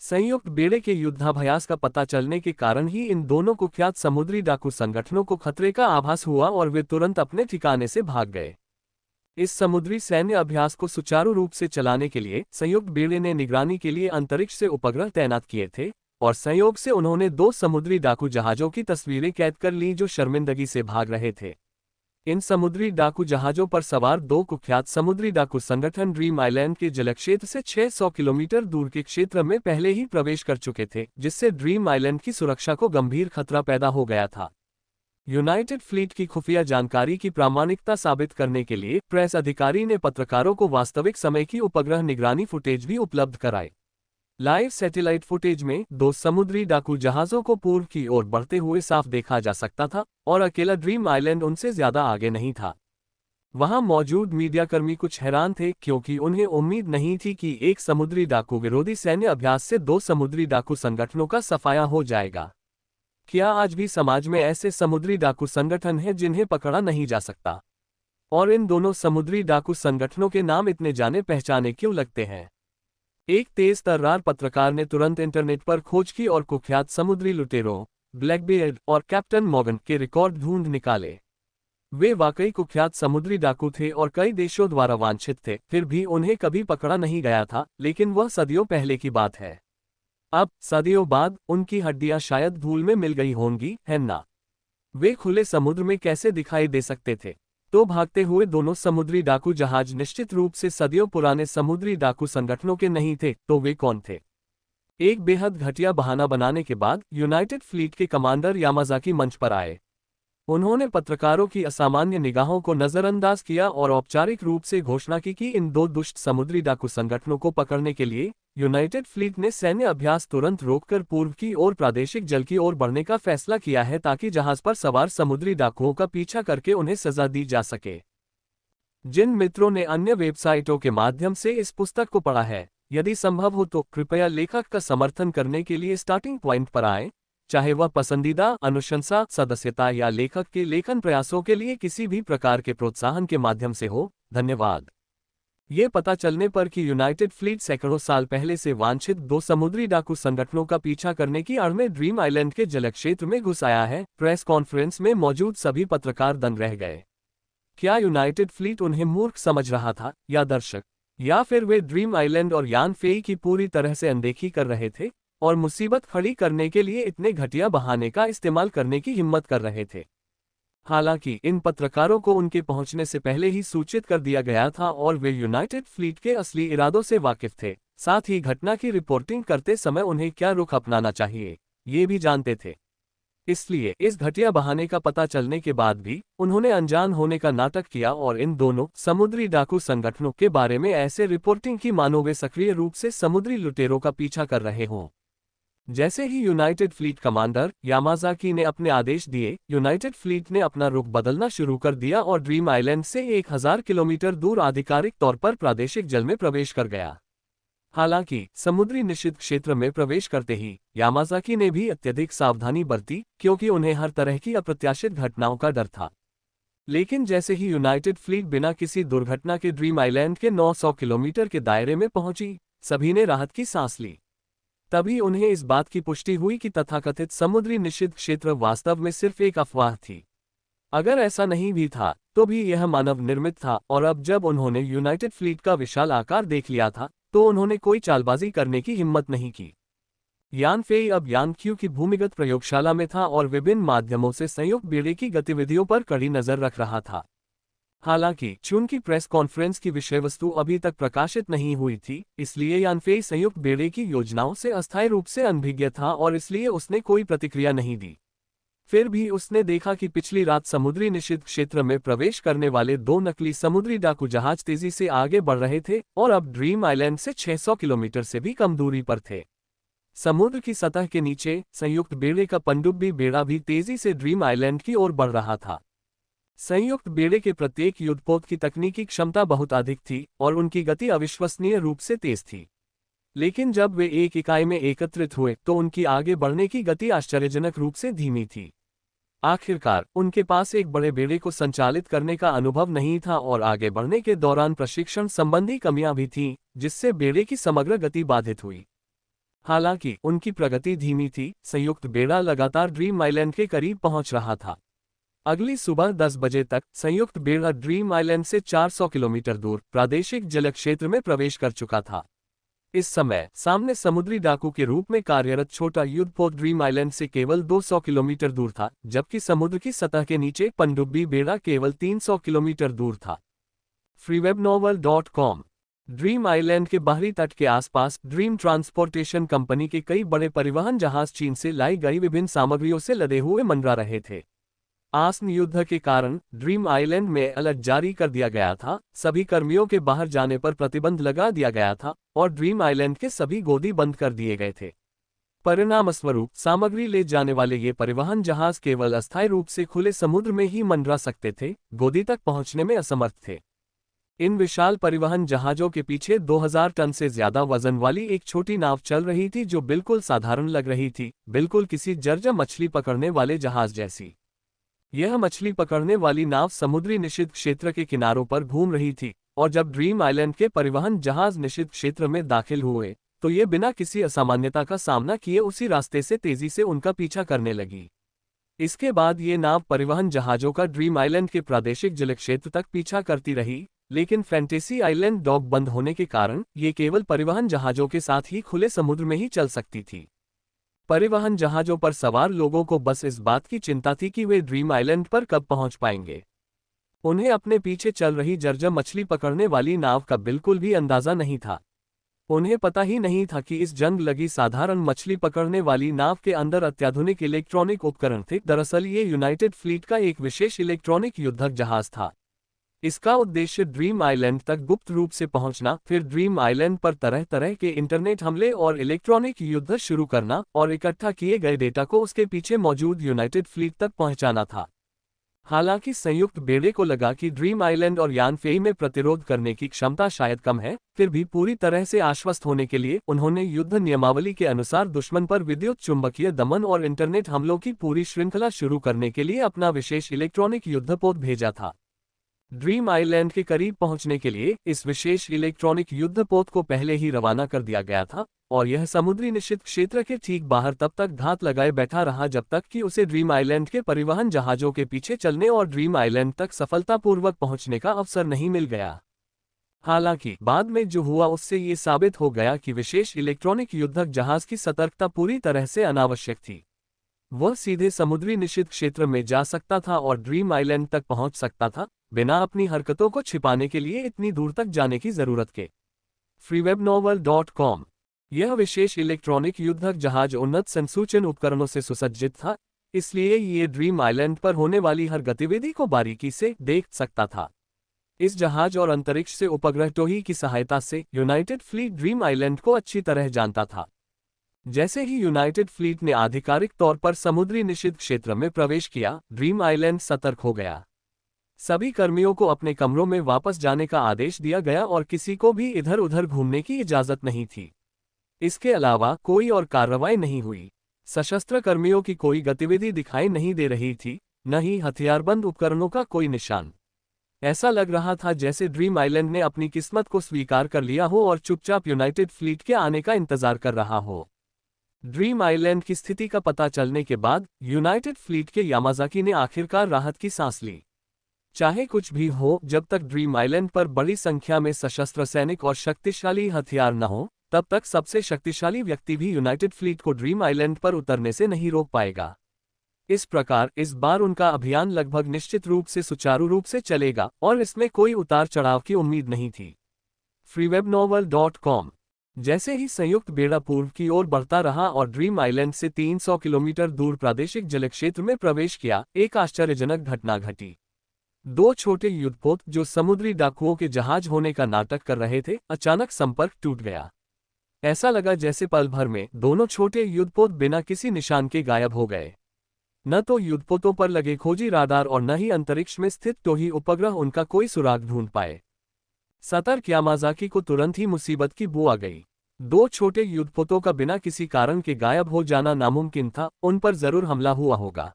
संयुक्त बेड़े के युद्धाभ्यास का पता चलने के कारण ही इन दोनों कुख्यात समुद्री डाकू संगठनों को खतरे का आभास हुआ और वे तुरंत अपने ठिकाने से भाग गए। इस समुद्री सैन्य अभ्यास को सुचारू रूप से चलाने के लिए संयुक्त बेड़े ने निगरानी के लिए अंतरिक्ष से उपग्रह तैनात किए थे, और संयोग से उन्होंने 2 समुद्री डाकू जहाजों की तस्वीरें कैद कर लीं जो शर्मिंदगी से भाग रहे थे। इन समुद्री डाकू जहाजों पर सवार 2 कुख्यात समुद्री डाकू संगठन ड्रीम आइलैंड के जलक्षेत्र से 600 किलोमीटर दूर के क्षेत्र में पहले ही प्रवेश कर चुके थे, जिससे ड्रीम आइलैंड की सुरक्षा को गंभीर खतरा पैदा हो गया था। यूनाइटेड फ्लीट की खुफिया जानकारी की प्रामाणिकता साबित करने के लिए प्रेस अधिकारी ने पत्रकारों को वास्तविक समय की उपग्रह निगरानी फुटेज भी उपलब्ध कराई। लाइव सैटेलाइट फुटेज में 2 समुद्री डाकू जहाजों को पूर्व की ओर बढ़ते हुए साफ देखा जा सकता था, और अकेला ड्रीम आइलैंड उनसे ज्यादा आगे नहीं था। वहां मौजूद मीडियाकर्मी कुछ हैरान थे, क्योंकि उन्हें उम्मीद नहीं थी कि एक समुद्री डाकू विरोधी सैन्य अभ्यास से 2 समुद्री डाकू संगठनों का सफाया हो जाएगा। क्या आज भी समाज में ऐसे समुद्री डाकू संगठन हैं जिन्हें पकड़ा नहीं जा सकता? और इन दोनों समुद्री डाकू संगठनों के नाम इतने जाने पहचाने क्यों लगते हैं? एक तेज तर्रार पत्रकार ने तुरंत इंटरनेट पर खोज की और कुख्यात समुद्री लुटेरों, ब्लैकबियर्ड और कैप्टन मॉर्गन के रिकॉर्ड ढूंढ निकाले। वे वाकई कुख्यात समुद्री डाकू थे और कई देशों द्वारा वांछित थे, फिर भी उन्हें कभी पकड़ा नहीं गया था, लेकिन वह सदियों पहले की बात है। अब सदियों बाद उनकी हड्डियां शायद धूल में मिल गई होंगी, है ना? वे खुले समुद्र में कैसे दिखाई दे सकते थे? तो भागते हुए दोनों समुद्री डाकू जहाज निश्चित रूप से सदियों पुराने समुद्री डाकू संगठनों के नहीं थे, तो वे कौन थे? एक बेहद घटिया बहाना बनाने के बाद यूनाइटेड फ्लीट के कमांडर यामाजाकी मंच पर आए। उन्होंने पत्रकारों की असामान्य निगाहों को नजरअंदाज किया और औपचारिक रूप से घोषणा की कि इन 2 दुष्ट समुद्री डाकू संगठनों को पकड़ने के लिए यूनाइटेड फ्लीट ने सैन्य अभ्यास तुरंत रोककर पूर्व की ओर प्रादेशिक जल की ओर बढ़ने का फैसला किया है ताकि जहाज पर सवार समुद्री डाकुओं का पीछा करके उन्हें सजा दी जा सके। जिन मित्रों ने अन्य वेबसाइटों के माध्यम से इस पुस्तक को पढ़ा है, यदि संभव हो तो कृपया लेखक का समर्थन करने के लिए स्टार्टिंग पॉइंट पर आएं, चाहे वह पसंदीदा अनुशंसा, सदस्यता या लेखक के लेखन प्रयासों के लिए किसी भी प्रकार के प्रोत्साहन के माध्यम से हो। धन्यवाद। ये पता चलने पर कि यूनाइटेड फ्लीट सैकड़ों साल पहले से वांछित दो समुद्री डाकू संगठनों का पीछा करने की आड़ में ड्रीम आइलैंड के जलक्षेत्र में घुस आया है, प्रेस कॉन्फ्रेंस में मौजूद सभी पत्रकार दंग रह गए। क्या यूनाइटेड फ्लीट उन्हें मूर्ख समझ रहा था या दर्शक, या फिर वे ड्रीम आइलैंड और यान फेई की पूरी तरह से अनदेखी कर रहे थे और मुसीबत खड़ी करने के लिए इतने घटिया बहाने का इस्तेमाल करने की हिम्मत कर रहे थे? हालांकि इन पत्रकारों को उनके पहुंचने से पहले ही सूचित कर दिया गया था और वे यूनाइटेड फ्लीट के असली इरादों से वाकिफ थे, साथ ही घटना की रिपोर्टिंग करते समय उन्हें क्या रुख अपनाना चाहिए ये भी जानते थे। इसलिए इस घटिया बहाने का पता चलने के बाद भी उन्होंने अनजान होने का नाटक किया और इन दोनों समुद्री डाकू संगठनों के बारे में ऐसे रिपोर्टिंग की मानो वे सक्रिय रूप से समुद्री लुटेरों का पीछा कर रहे हों। जैसे ही यूनाइटेड फ्लीट कमांडर यामाज़ाकी ने अपने आदेश दिए, यूनाइटेड फ्लीट ने अपना रुख बदलना शुरू कर दिया और ड्रीम आइलैंड से 1000 किलोमीटर दूर आधिकारिक तौर पर प्रादेशिक जल में प्रवेश कर गया। हालांकि समुद्री निषिद्ध क्षेत्र में प्रवेश करते ही यामाज़ाकी ने भी अत्यधिक सावधानी बरती, क्योंकि उन्हें हर तरह की अप्रत्याशित घटनाओं का डर था। लेकिन जैसे ही यूनाइटेड फ्लीट बिना किसी दुर्घटना के ड्रीम आइलैंड के 900 किलोमीटर के दायरे में पहुंची, सभी ने राहत की सांस ली। तभी उन्हें इस बात की पुष्टि हुई कि तथाकथित समुद्री निषिद्ध क्षेत्र वास्तव में सिर्फ एक अफवाह थी। अगर ऐसा नहीं भी था तो भी यह मानव निर्मित था, और अब जब उन्होंने यूनाइटेड फ्लीट का विशाल आकार देख लिया था तो उन्होंने कोई चालबाजी करने की हिम्मत नहीं की। यान फेई अब यान क्यू की भूमिगत प्रयोगशाला में था और विभिन्न माध्यमों से संयुक्त बेड़े की गतिविधियों पर कड़ी नजर रख रहा था। हालांकि चूंकि प्रेस कॉन्फ्रेंस की विषय वस्तु अभी तक प्रकाशित नहीं हुई थी, इसलिए यान फेई संयुक्त बेड़े की योजनाओं से अस्थायी रूप से अनभिज्ञ था और इसलिए उसने कोई प्रतिक्रिया नहीं दी। फिर भी उसने देखा कि पिछली रात समुद्री निषिद्ध क्षेत्र में प्रवेश करने वाले दो नकली समुद्री डाकू जहाज तेजी से आगे बढ़ रहे थे और अब ड्रीम आइलैंड से 600 किलोमीटर से भी कम दूरी पर थे। समुद्र की सतह के नीचे संयुक्त बेड़े का पनडुब्बी बेड़ा भी तेजी से ड्रीम आइलैंड की ओर बढ़ रहा था। संयुक्त बेड़े के प्रत्येक युद्धपोत की तकनीकी क्षमता बहुत अधिक थी और उनकी गति अविश्वसनीय रूप से तेज थी। लेकिन जब वे एक इकाई में एकत्रित हुए तो उनकी आगे बढ़ने की गति आश्चर्यजनक रूप से धीमी थी। आखिरकार उनके पास एक बड़े बेड़े को संचालित करने का अनुभव नहीं था और आगे बढ़ने के दौरान प्रशिक्षण संबंधी कमियां भी थीं, जिससे बेड़े की समग्र गति बाधित हुई। हालांकि उनकी प्रगति धीमी थी, संयुक्त बेड़ा लगातार ड्रीम आइलैंड के करीब पहुंच रहा था। अगली सुबह 10 बजे तक संयुक्त बेड़ा ड्रीम आइलैंड से 400 किलोमीटर दूर प्रादेशिक जल क्षेत्र में प्रवेश कर चुका था। इस समय सामने समुद्री डाकू के रूप में कार्यरत छोटा युद्धपोत ड्रीम आइलैंड से केवल 200 किलोमीटर दूर था, जबकि समुद्र की सतह के नीचे पनडुब्बी बेड़ा केवल 300 किलोमीटर दूर था। freewebnovel.com। ड्रीम आइलैंड के बाहरी तट के आसपास ड्रीम ट्रांसपोर्टेशन कंपनी के कई बड़े परिवहन जहाज चीन से लाई गई विभिन्न सामग्रियों से लदे हुए मंडरा रहे थे। आसन्न युद्ध के कारण ड्रीम आइलैंड में अलर्ट जारी कर दिया गया था, सभी कर्मियों के बाहर जाने पर प्रतिबंध लगा दिया गया था और ड्रीम आइलैंड के सभी गोदी बंद कर दिए गए थे। परिणामस्वरूप सामग्री ले जाने वाले ये परिवहन जहाज केवल अस्थायी रूप से खुले समुद्र में ही मंडरा सकते थे, गोदी तक पहुंचने में असमर्थ थे। इन विशाल परिवहन जहाजों के पीछे 2000 टन से ज्यादा वजन वाली एक छोटी नाव चल रही थी जो बिल्कुल साधारण लग रही थी, बिल्कुल किसी जर्जर मछली पकड़ने वाले जहाज जैसी। यह मछली पकड़ने वाली नाव समुद्री निषिद्ध क्षेत्र के किनारों पर घूम रही थी और जब ड्रीम आइलैंड के परिवहन जहाज निषिद्ध क्षेत्र में दाखिल हुए तो ये बिना किसी असामान्यता का सामना किए उसी रास्ते से तेजी से उनका पीछा करने लगी। इसके बाद ये नाव परिवहन जहाजों का ड्रीम आइलैंड के प्रादेशिक जलक्षेत्र तक पीछा करती रही, लेकिन फैंटेसी आइलैंड डॉक बंद होने के कारण ये केवल परिवहन जहाजों के साथ ही खुले समुद्र में ही चल सकती थी। परिवहन जहाजों पर सवार लोगों को बस इस बात की चिंता थी कि वे ड्रीम आइलैंड पर कब पहुंच पाएंगे। उन्हें अपने पीछे चल रही जर्जर मछली पकड़ने वाली नाव का बिल्कुल भी अंदाजा नहीं था। उन्हें पता ही नहीं था कि इस जंग लगी साधारण मछली पकड़ने वाली नाव के अंदर अत्याधुनिक इलेक्ट्रॉनिक उपकरण थे। दरअसल ये यूनाइटेड फ्लीट का एक विशेष इलेक्ट्रॉनिक युद्धक जहाज था। इसका उद्देश्य ड्रीम आइलैंड तक गुप्त रूप से पहुंचना, फिर ड्रीम आइलैंड पर तरह तरह के इंटरनेट हमले और इलेक्ट्रॉनिक युद्ध शुरू करना और इकट्ठा किए गए डेटा को उसके पीछे मौजूद यूनाइटेड फ्लीट तक पहुंचाना था। हालांकि संयुक्त बेड़े को लगा कि ड्रीम आइलैंड और यान फेई में प्रतिरोध करने की क्षमता शायद कम है, फिर भी पूरी तरह से आश्वस्त होने के लिए उन्होंने युद्ध नियमावली के अनुसार दुश्मन पर विद्युत चुंबकीय दमन और इंटरनेट हमलों की पूरी श्रृंखला शुरू करने के लिए अपना विशेष इलेक्ट्रॉनिक युद्धपोत भेजा था। ड्रीम आइलैंड के करीब पहुंचने के लिए इस विशेष इलेक्ट्रॉनिक युद्धपोत को पहले ही रवाना कर दिया गया था और यह समुद्री निषिद्ध क्षेत्र के ठीक बाहर तब तक घात लगाए बैठा रहा जब तक कि उसे ड्रीम आइलैंड के परिवहन जहाजों के पीछे चलने और ड्रीम आइलैंड तक सफलतापूर्वक पहुंचने का अवसर नहीं मिल गया। हालांकि बाद में जो हुआ उससे ये साबित हो गया कि विशेष इलेक्ट्रॉनिक युद्धक जहाज की सतर्कता पूरी तरह से अनावश्यक थी। वह सीधे समुद्री निषिद्ध क्षेत्र में जा सकता था और ड्रीम आइलैंड तक पहुंच सकता था, बिना अपनी हरकतों को छिपाने के लिए इतनी दूर तक जाने की जरूरत के। freewebnovel.com। यह विशेष इलेक्ट्रॉनिक युद्धक जहाज उन्नत संसूचन उपकरणों से सुसज्जित था, इसलिए ये ड्रीम आइलैंड पर होने वाली हर गतिविधि को बारीकी से देख सकता था। इस जहाज और अंतरिक्ष से उपग्रह टोही की सहायता से यूनाइटेड फ्लीट ड्रीम आइलैंड को अच्छी तरह जानता था। जैसे ही यूनाइटेड फ्लीट ने आधिकारिक तौर पर समुद्री निषिद्ध क्षेत्र में प्रवेश किया, ड्रीम आइलैंड सतर्क हो गया। सभी कर्मियों को अपने कमरों में वापस जाने का आदेश दिया गया और किसी को भी इधर उधर घूमने की इजाजत नहीं थी। इसके अलावा कोई और कार्रवाई नहीं हुई। सशस्त्र कर्मियों की कोई गतिविधि दिखाई नहीं दे रही थी, न ही हथियारबंद उपकरणों का कोई निशान। ऐसा लग रहा था जैसे ड्रीम आइलैंड ने अपनी किस्मत को स्वीकार कर लिया हो और चुपचाप यूनाइटेड फ्लीट के आने का इंतजार कर रहा हो। ड्रीम आइलैंड की स्थिति का पता चलने के बाद यूनाइटेड फ्लीट के यामाजाकी ने आखिरकार राहत की सांस ली। चाहे कुछ भी हो, जब तक ड्रीम आइलैंड पर बड़ी संख्या में सशस्त्र सैनिक और शक्तिशाली हथियार न हो, तब तक सबसे शक्तिशाली व्यक्ति भी यूनाइटेड फ्लीट को ड्रीम आइलैंड पर उतरने से नहीं रोक पाएगा। इस प्रकार इस बार उनका अभियान लगभग निश्चित रूप से सुचारू रूप से चलेगा और इसमें कोई उतार चढ़ाव की उम्मीद नहीं थी। freewebnovel.com। जैसे ही संयुक्त बेड़ा पूर्व की ओर बढ़ता रहा और ड्रीम आइलैंड से 300 किलोमीटर दूर प्रादेशिक जलक्षेत्र में प्रवेश किया, एक आश्चर्यजनक घटना घटी। दो छोटे युद्धपोत जो समुद्री डाकुओं के जहाज होने का नाटक कर रहे थे, अचानक संपर्क टूट गया। ऐसा लगा जैसे पल भर में दोनों छोटे युद्धपोत बिना किसी निशान के गायब हो गए। न तो युद्धपोतों पर लगे खोजी राडार और न ही अंतरिक्ष में स्थित टोही उपग्रह उनका कोई सुराग ढूंढ पाए। सतर्क यामाजाकी को तुरंत ही मुसीबत की बू आ गई। दो छोटे युद्धपोतों का बिना किसी कारण के गायब हो जाना नामुमकिन था, उन पर जरूर हमला हुआ होगा।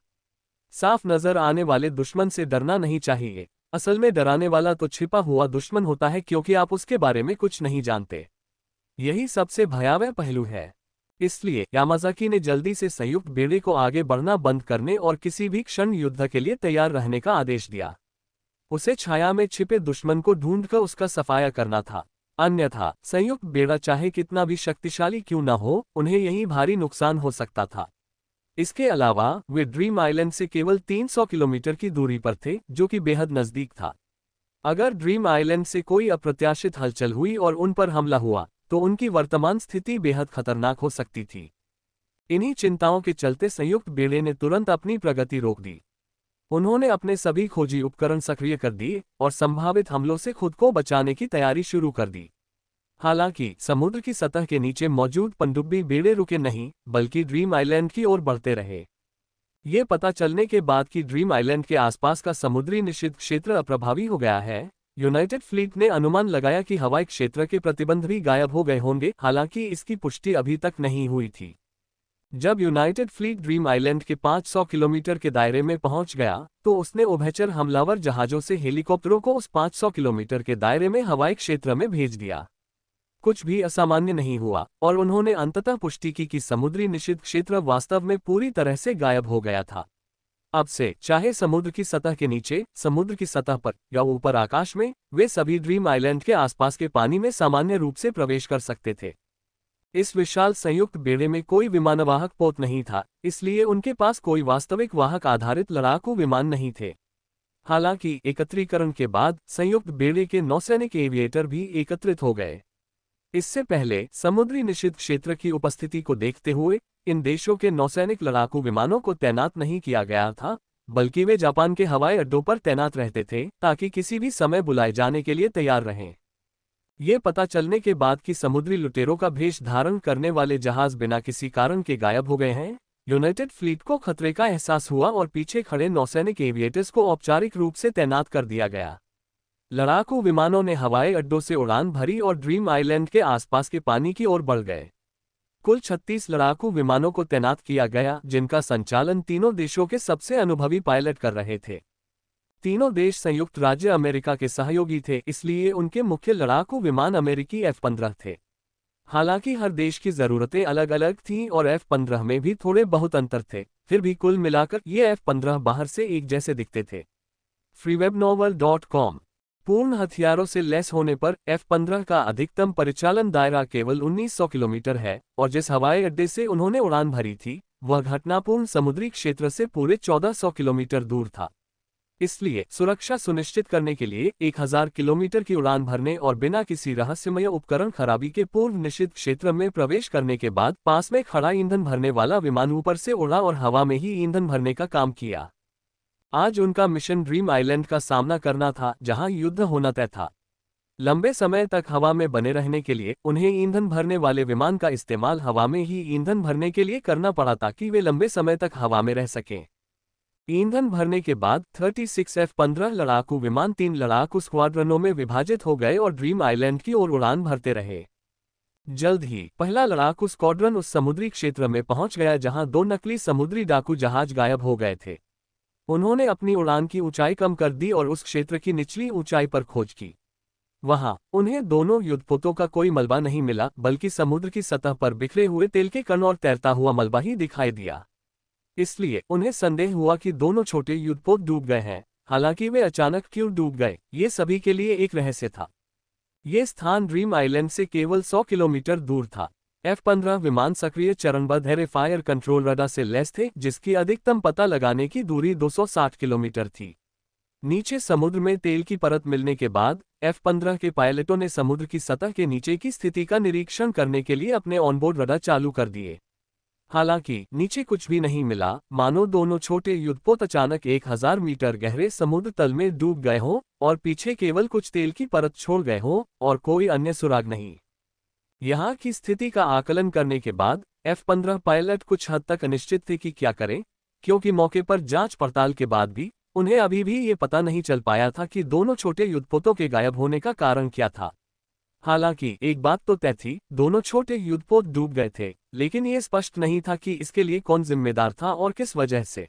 साफ नजर आने वाले दुश्मन से डरना नहीं चाहिए। असल में डराने वाला तो छिपा हुआ दुश्मन होता है, क्योंकि आप उसके बारे में कुछ नहीं जानते। यही सबसे भयावह पहलू है। इसलिए यामाजाकी ने जल्दी से संयुक्त बेड़े को आगे बढ़ना बंद करने और किसी भी क्षण युद्ध के लिए तैयार रहने का आदेश दिया। उसे छाया में छिपे दुश्मन को ढूंढकर उसका सफाया करना था, अन्यथा संयुक्त बेड़ा चाहे कितना भी शक्तिशाली क्यों न हो, उन्हें यही भारी नुकसान हो सकता था। इसके अलावा वे ड्रीम आइलैंड से केवल 300 किलोमीटर की दूरी पर थे, जो कि बेहद नजदीक था। अगर ड्रीम आइलैंड से कोई अप्रत्याशित हलचल हुई और उन पर हमला हुआ, तो उनकी वर्तमान स्थिति बेहद खतरनाक हो सकती थी। इन्हीं चिंताओं के चलते संयुक्त बेड़े ने तुरंत अपनी प्रगति रोक दी। उन्होंने अपने सभी खोजी उपकरण सक्रिय कर दिए और संभावित हमलों से खुद को बचाने की तैयारी शुरू कर दी। हालांकि समुद्र की सतह के नीचे मौजूद पनडुब्बी बेड़े रुके नहीं, बल्कि ड्रीम आइलैंड की ओर बढ़ते रहे। ये पता चलने के बाद कि ड्रीम आइलैंड के आसपास का समुद्री निषिद्ध क्षेत्र अप्रभावी हो गया है, यूनाइटेड फ्लीट ने अनुमान लगाया कि हवाई क्षेत्र के प्रतिबंध भी गायब हो गए होंगे, हालांकि इसकी पुष्टि अभी तक नहीं हुई थी। जब यूनाइटेड फ्लीट ड्रीम आइलैंड के 500 किलोमीटर के दायरे में पहुंच गया, तो उसने उभयचर हमलावर जहाजों से हेलीकॉप्टरों को उस 500 किलोमीटर के दायरे में हवाई क्षेत्र में भेज दिया। कुछ भी असामान्य नहीं हुआ और उन्होंने अंततः पुष्टि की कि समुद्री निषिद्ध क्षेत्र वास्तव में पूरी तरह से गायब हो गया था। अब से चाहे समुद्र की सतह के नीचे, समुद्र की सतह पर या ऊपर आकाश में, वे सभी ड्रीम आइलैंड के आसपास के पानी में सामान्य रूप से प्रवेश कर सकते थे। इस विशाल संयुक्त बेड़े में कोई विमानवाहक पोत नहीं था, इसलिए उनके पास कोई वास्तविक वाहक आधारित लड़ाकू विमान नहीं थे। हालांकि एकत्रीकरण के बाद संयुक्त बेड़े के नौसैनिक एविएटर भी एकत्रित हो गए। इससे पहले समुद्री निषिद्ध क्षेत्र की उपस्थिति को देखते हुए इन देशों के नौसैनिक लड़ाकू विमानों को तैनात नहीं किया गया था, बल्कि वे जापान के हवाई अड्डों पर तैनात रहते थे ताकि किसी भी समय बुलाए जाने के लिए तैयार रहें। ये पता चलने के बाद कि समुद्री लुटेरों का भेष धारण करने वाले जहाज बिना किसी कारण के गायब हो गए हैं, यूनाइटेड फ्लीट को खतरे का एहसास हुआ और पीछे खड़े नौसैनिक एविएटर्स को औपचारिक रूप से तैनात कर दिया गया। लड़ाकू विमानों ने हवाई अड्डों से उड़ान भरी और ड्रीम आइलैंड के आसपास के पानी की ओर बढ़ गए। कुल 36 लड़ाकू विमानों को तैनात किया गया, जिनका संचालन तीनों देशों के सबसे अनुभवी पायलट कर रहे थे। तीनों देश संयुक्त राज्य अमेरिका के सहयोगी थे, इसलिए उनके मुख्य लड़ाकू विमान अमेरिकी F-15 थे। हालांकि हर देश की ज़रूरतें अलग अलग थीं और F-15 में भी थोड़े बहुत अंतर थे, फिर भी कुल मिलाकर ये F-15 बाहर से एक जैसे दिखते थे। freewebnovel.com। पूर्ण हथियारों से लैस होने पर F-15 का अधिकतम परिचालन दायरा केवल 1900 किलोमीटर है, और जिस हवाई अड्डे से उन्होंने उड़ान भरी थी, वह घटनापूर्ण समुद्री क्षेत्र से पूरे 1400 किलोमीटर दूर था। इसलिए सुरक्षा सुनिश्चित करने के लिए 1000 किलोमीटर की उड़ान भरने और बिना किसी रहस्यमय उपकरण खराबी के पूर्व निषिद्ध क्षेत्र में प्रवेश करने के बाद पास में खड़ा ईंधन भरने वाला विमान ऊपर से उड़ा और हवा में ही ईंधन भरने का काम किया। आज उनका मिशन ड्रीम आइलैंड का सामना करना था, जहां युद्ध होना तय था। लंबे समय तक हवा में बने रहने के लिए उन्हें ईंधन भरने वाले विमान का इस्तेमाल हवा में ही ईंधन भरने के लिए करना पड़ा ताकि वे लंबे समय तक हवा में रह सकें। ईंधन भरने के बाद 36 F-15 लड़ाकू विमान 3 लड़ाकू स्क्वाड्रनों में विभाजित हो गए और ड्रीम आइलैंड की ओर उड़ान भरते रहे। जल्द ही पहला लड़ाकू स्क्वाड्रन उस समुद्री क्षेत्र में पहुंच गया जहां 2 नकली समुद्री डाकू जहाज गायब हो गए थे। उन्होंने अपनी उड़ान की ऊंचाई कम कर दी और उस क्षेत्र की निचली ऊंचाई पर खोज की। वहां उन्हें दोनों युद्धपोतों का कोई मलबा नहीं मिला, बल्कि समुद्र की सतह पर बिखरे हुए तेल के कण और तैरता हुआ मलबा ही दिखाई दिया। इसलिए उन्हें संदेह हुआ कि दोनों छोटे युद्धपोत डूब गए हैं। हालांकि वे अचानक क्यों डूब गए, ये सभी के लिए एक रहस्य था। ये स्थान ड्रीम आइलैंड से केवल 100 किलोमीटर दूर था। F-15 विमान सक्रिय चरणबद्ध एयर फायर कंट्रोल रडार से लैस थे, जिसकी अधिकतम पता लगाने की दूरी 260 किलोमीटर थी। नीचे समुद्र में तेल की परत मिलने के बाद F-15 के पायलटों ने समुद्र की सतह के नीचे की स्थिति का निरीक्षण करने के लिए अपने ऑनबोर्ड रडार चालू कर दिए। हालांकि नीचे कुछ भी नहीं मिला, मानो दोनों छोटे युद्धपोत अचानक 1000 मीटर गहरे समुद्र तल में डूब गए हों और पीछे केवल कुछ तेल की परत छोड़ गए हों और कोई अन्य सुराग नहीं। यहाँ की स्थिति का आकलन करने के बाद F-15 पायलट कुछ हद तक अनिश्चित थे कि क्या करें, क्योंकि मौके पर जांच पड़ताल के बाद भी उन्हें अभी भी ये पता नहीं चल पाया था कि दोनों छोटे युद्धपोतों के गायब होने का कारण क्या था। हालांकि एक बात तो तय थी, दोनों छोटे युद्धपोत डूब गए थे, लेकिन ये स्पष्ट नहीं था कि इसके लिए कौन जिम्मेदार था और किस वजह से।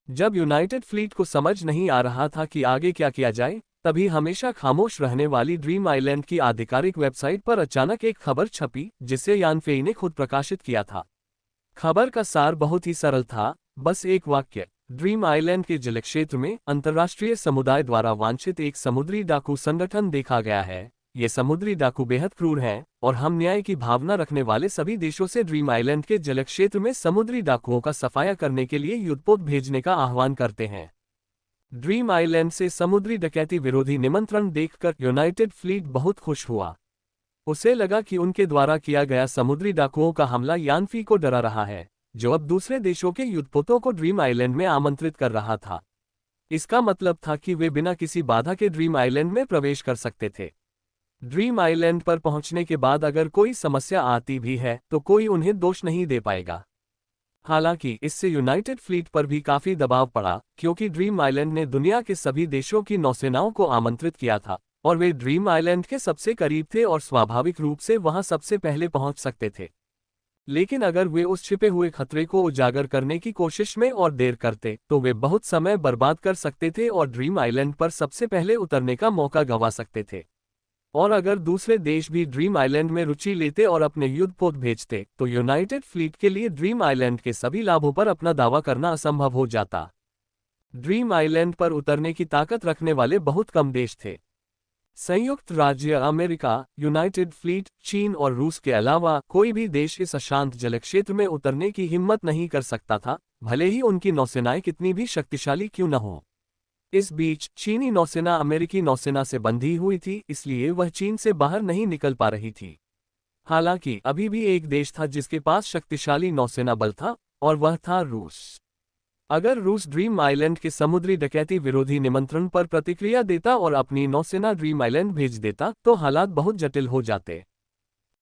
जब यूनाइटेड फ्लीट को समझ नहीं आ रहा था कि आगे क्या किया जाए, तभी हमेशा खामोश रहने वाली ड्रीम आइलैंड की आधिकारिक वेबसाइट पर अचानक एक खबर छपी, जिसे यान फेई ने खुद प्रकाशित किया था। खबर का सार बहुत ही सरल था, बस एक वाक्य: ड्रीम आइलैंड के जलक्षेत्र में अंतर्राष्ट्रीय समुदाय द्वारा वांछित एक समुद्री डाकू संगठन देखा गया है। ये समुद्री डाकू बेहद क्रूर हैं और हम न्याय की भावना रखने वाले सभी देशों से ड्रीम आइलैंड के जलक्षेत्र में समुद्री डाकुओं का सफाया करने के लिए युद्धपोत भेजने का आह्वान करते हैं। ड्रीम आइलैंड से समुद्री डकैती विरोधी निमंत्रण देखकर यूनाइटेड फ्लीट बहुत खुश हुआ। उसे लगा कि उनके द्वारा किया गया समुद्री डाकुओं का हमला यानफी को डरा रहा है, जो अब दूसरे देशों के युद्धपोतों को ड्रीम आइलैंड में आमंत्रित कर रहा था। इसका मतलब था कि वे बिना किसी बाधा के ड्रीम आइलैंड में प्रवेश कर सकते थे। ड्रीम आइलैंड पर पहुंचने के बाद अगर कोई समस्या आती भी है तो कोई उन्हें दोष नहीं दे पाएगा। हालांकि इससे यूनाइटेड फ्लीट पर भी काफी दबाव पड़ा, क्योंकि ड्रीम आइलैंड ने दुनिया के सभी देशों की नौसेनाओं को आमंत्रित किया था और वे ड्रीम आइलैंड के सबसे करीब थे और स्वाभाविक रूप से वहां सबसे पहले पहुंच सकते थे। लेकिन अगर वे उस छिपे हुए खतरे को उजागर करने की कोशिश में और देर करते तो वे बहुत समय बर्बाद कर सकते थे और ड्रीम आइलैंड पर सबसे पहले उतरने का मौका गंवा सकते थे। और अगर दूसरे देश भी ड्रीम आइलैंड में रुचि लेते और अपने युद्धपोत भेजते तो यूनाइटेड फ्लीट के लिए ड्रीम आइलैंड के सभी लाभों पर अपना दावा करना असंभव हो जाता। ड्रीम आइलैंड पर उतरने की ताकत रखने वाले बहुत कम देश थे। संयुक्त राज्य अमेरिका, यूनाइटेड फ्लीट, चीन और रूस के अलावा कोई भी देश इस अशांत जलक्षेत्र में उतरने की हिम्मत नहीं कर सकता था, भले ही उनकी नौसेनाएं कितनी भी शक्तिशाली क्यों न हो। इस बीच चीनी नौसेना अमेरिकी नौसेना से बंधी हुई थी, इसलिए वह चीन से बाहर नहीं निकल पा रही थी। हालांकि अभी भी एक देश था जिसके पास शक्तिशाली नौसेना बल था, और वह था रूस। अगर रूस ड्रीम आइलैंड के समुद्री डकैती विरोधी निमंत्रण पर प्रतिक्रिया देता और अपनी नौसेना ड्रीम आइलैंड भेज देता तो हालात बहुत जटिल हो जाते।